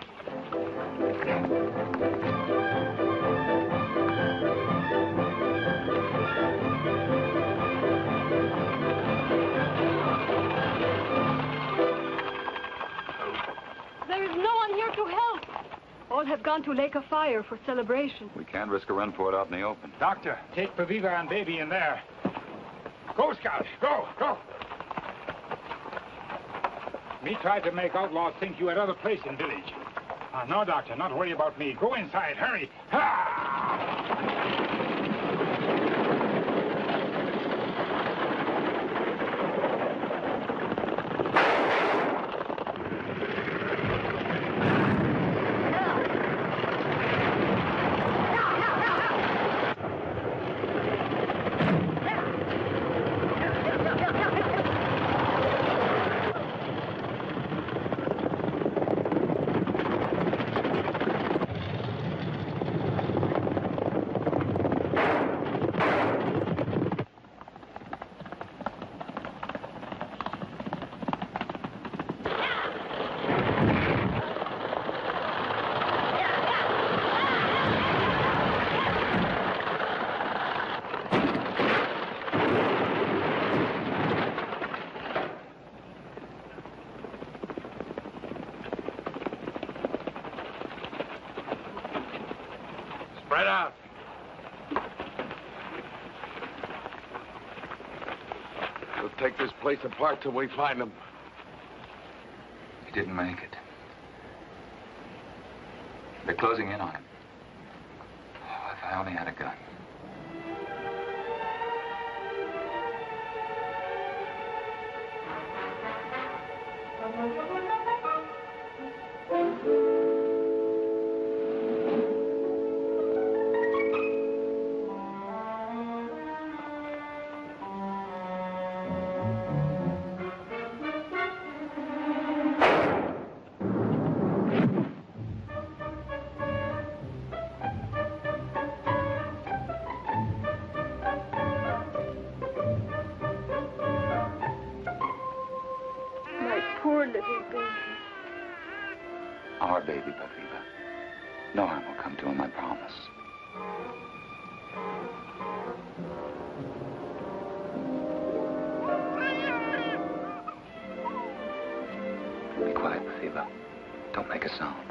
There is no one here to help. All have gone to Lake of Fire for celebration. We can't risk a run for it out in the open. Doctor, take Beviva and baby in there. Go, Scout. Go, go. Me tried to make outlaws think you had other place in village. No, Doctor, not worry about me. Go inside, hurry. Ha! Spread out. We'll take this place apart till we find them. He didn't make it. They're closing in on him. Oh, if I only had a gun. Poor little baby. Our baby, Beviva. No harm will come to him, I promise. Be quiet, Beviva. Don't make a sound.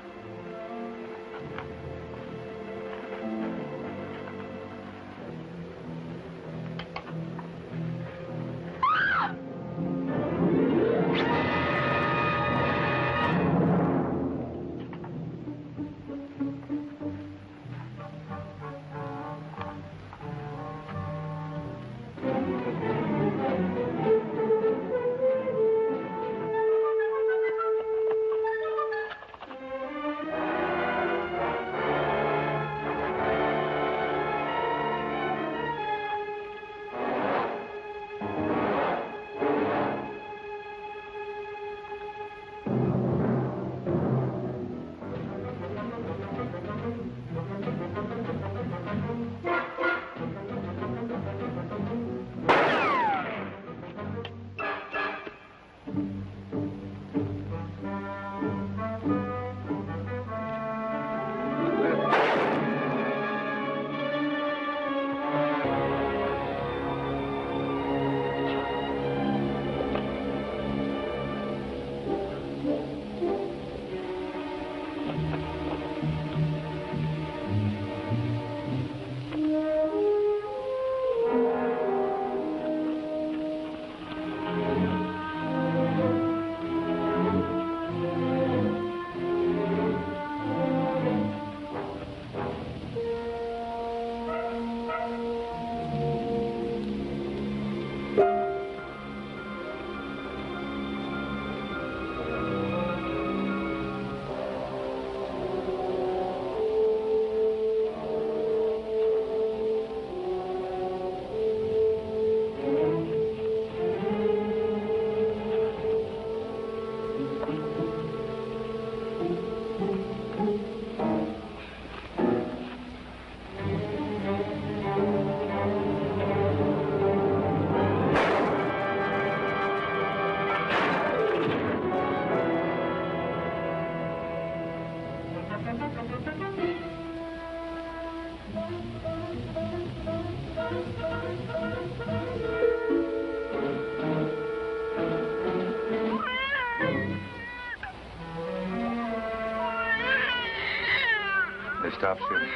They stopped shooting.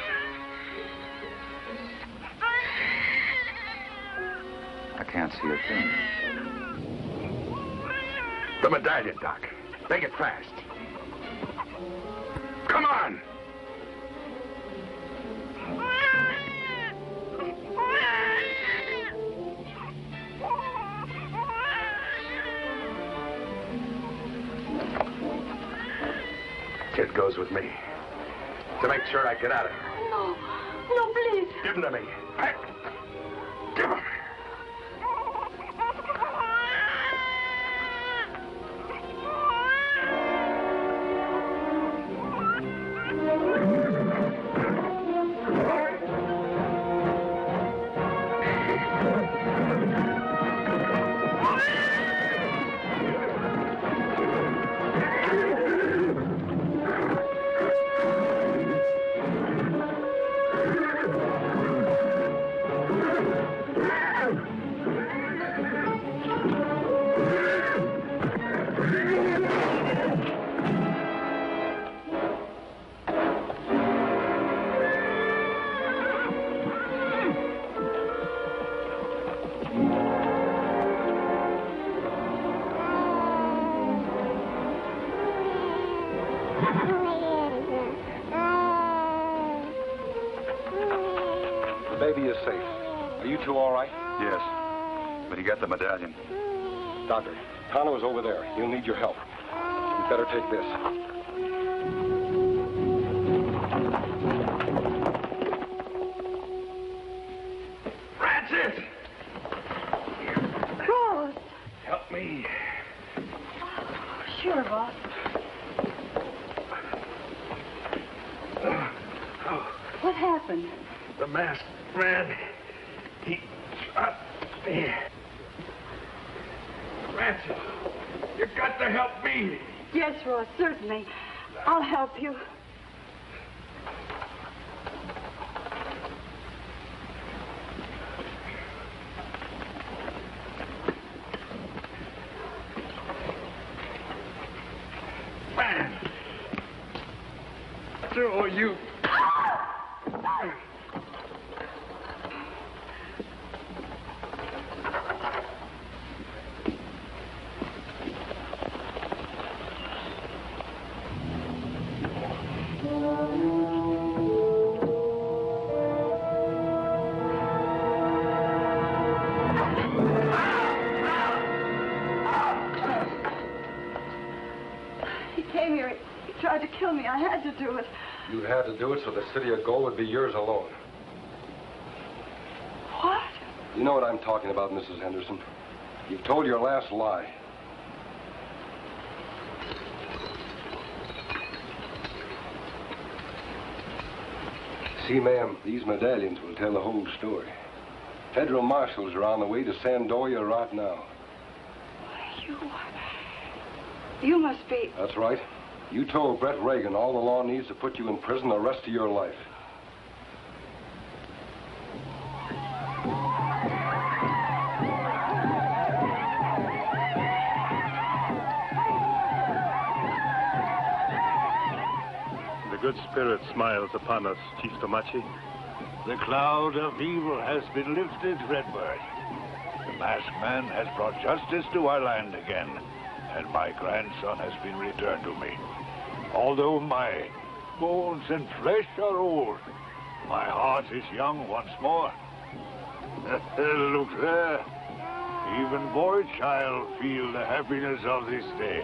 I can't see a thing. The medallion, Doc. Make it fast. Come on! Kid goes with me. To make sure I get out of here. No. No, please. Give him to me. Hey. Give him. The baby is safe. Are you two all right? Yes, but he got the medallion. Doctor, Tano's over there. He'll need your help. You better take this. Francis! Rose! Help me. Sure, boss. What happened? The masked man, he shot me. Francis, you got to help me. Yes, Ross, certainly. I'll help you. Man, throw you. He came here. He tried to kill me. I had to do it. You had to do it so the city of gold would be yours alone. What? You know what I'm talking about, Mrs. Henderson. You've told your last lie. See, ma'am, these medallions will tell the whole story. Federal marshals are on the way to Sandoria right now. You must be... That's right. You told Brett Reagan all the law needs to put you in prison the rest of your life. The good spirit smiles upon us, Chief Tomachi. The cloud of evil has been lifted, Redbird. The masked man has brought justice to our land again, and my grandson has been returned to me. Although my bones and flesh are old, my heart is young once more. Look there. Even boy child feel the happiness of this day.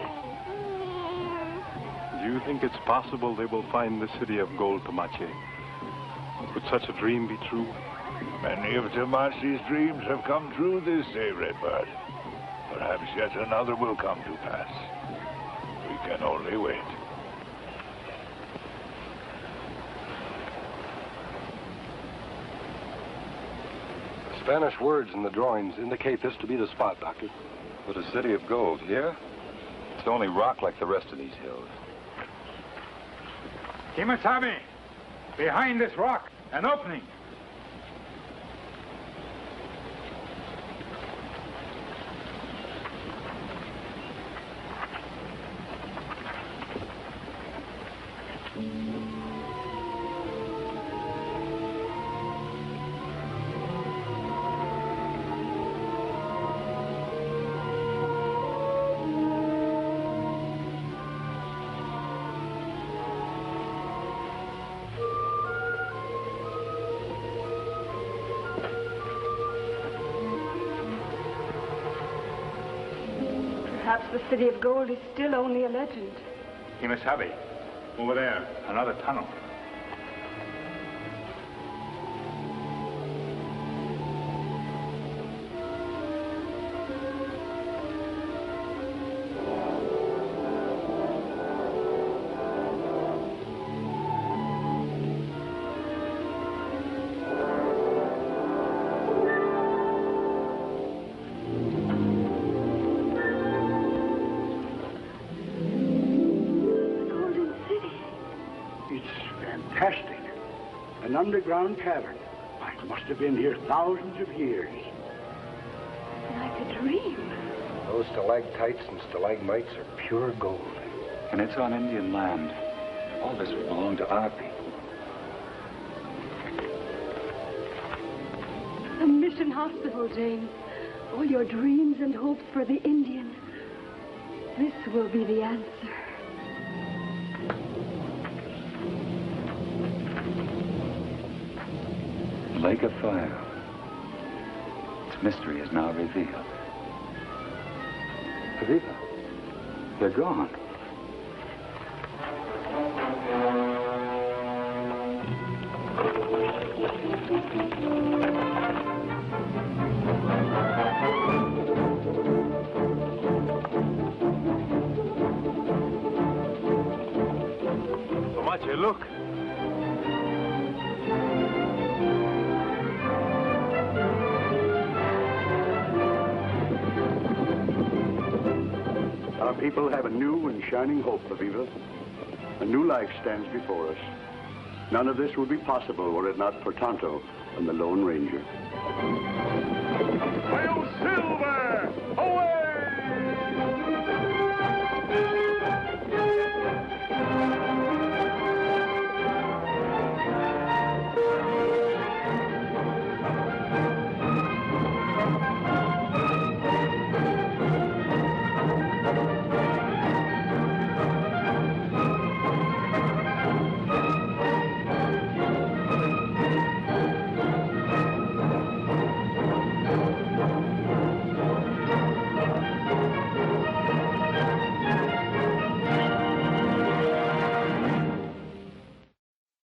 Do you think it's possible they will find the city of gold, Tomachi? Could such a dream be true? Many of Tomachi's dreams have come true this day, Redbird. Perhaps yet another will come to pass. We can only wait. The Spanish words in the drawings indicate this to be the spot, Doctor. But a city of gold here? It's only rock like the rest of these hills. Kimasabi, behind this rock, an opening. Perhaps the city of gold is still only a legend. Kimasabi, over there, another tunnel. An underground cavern. Why, it must have been here thousands of years. Like a dream. Those stalactites and stalagmites are pure gold. And it's on Indian land. All this will belong to our people. A mission hospital, James. All your dreams and hopes for the Indian. This will be the answer. Lake of Fire. Its mystery is now revealed. Viva, they're gone. Tomache, look. Our people have a new and shining hope, Aviva. A new life stands before us. None of this would be possible were it not for Tonto and the Lone Ranger.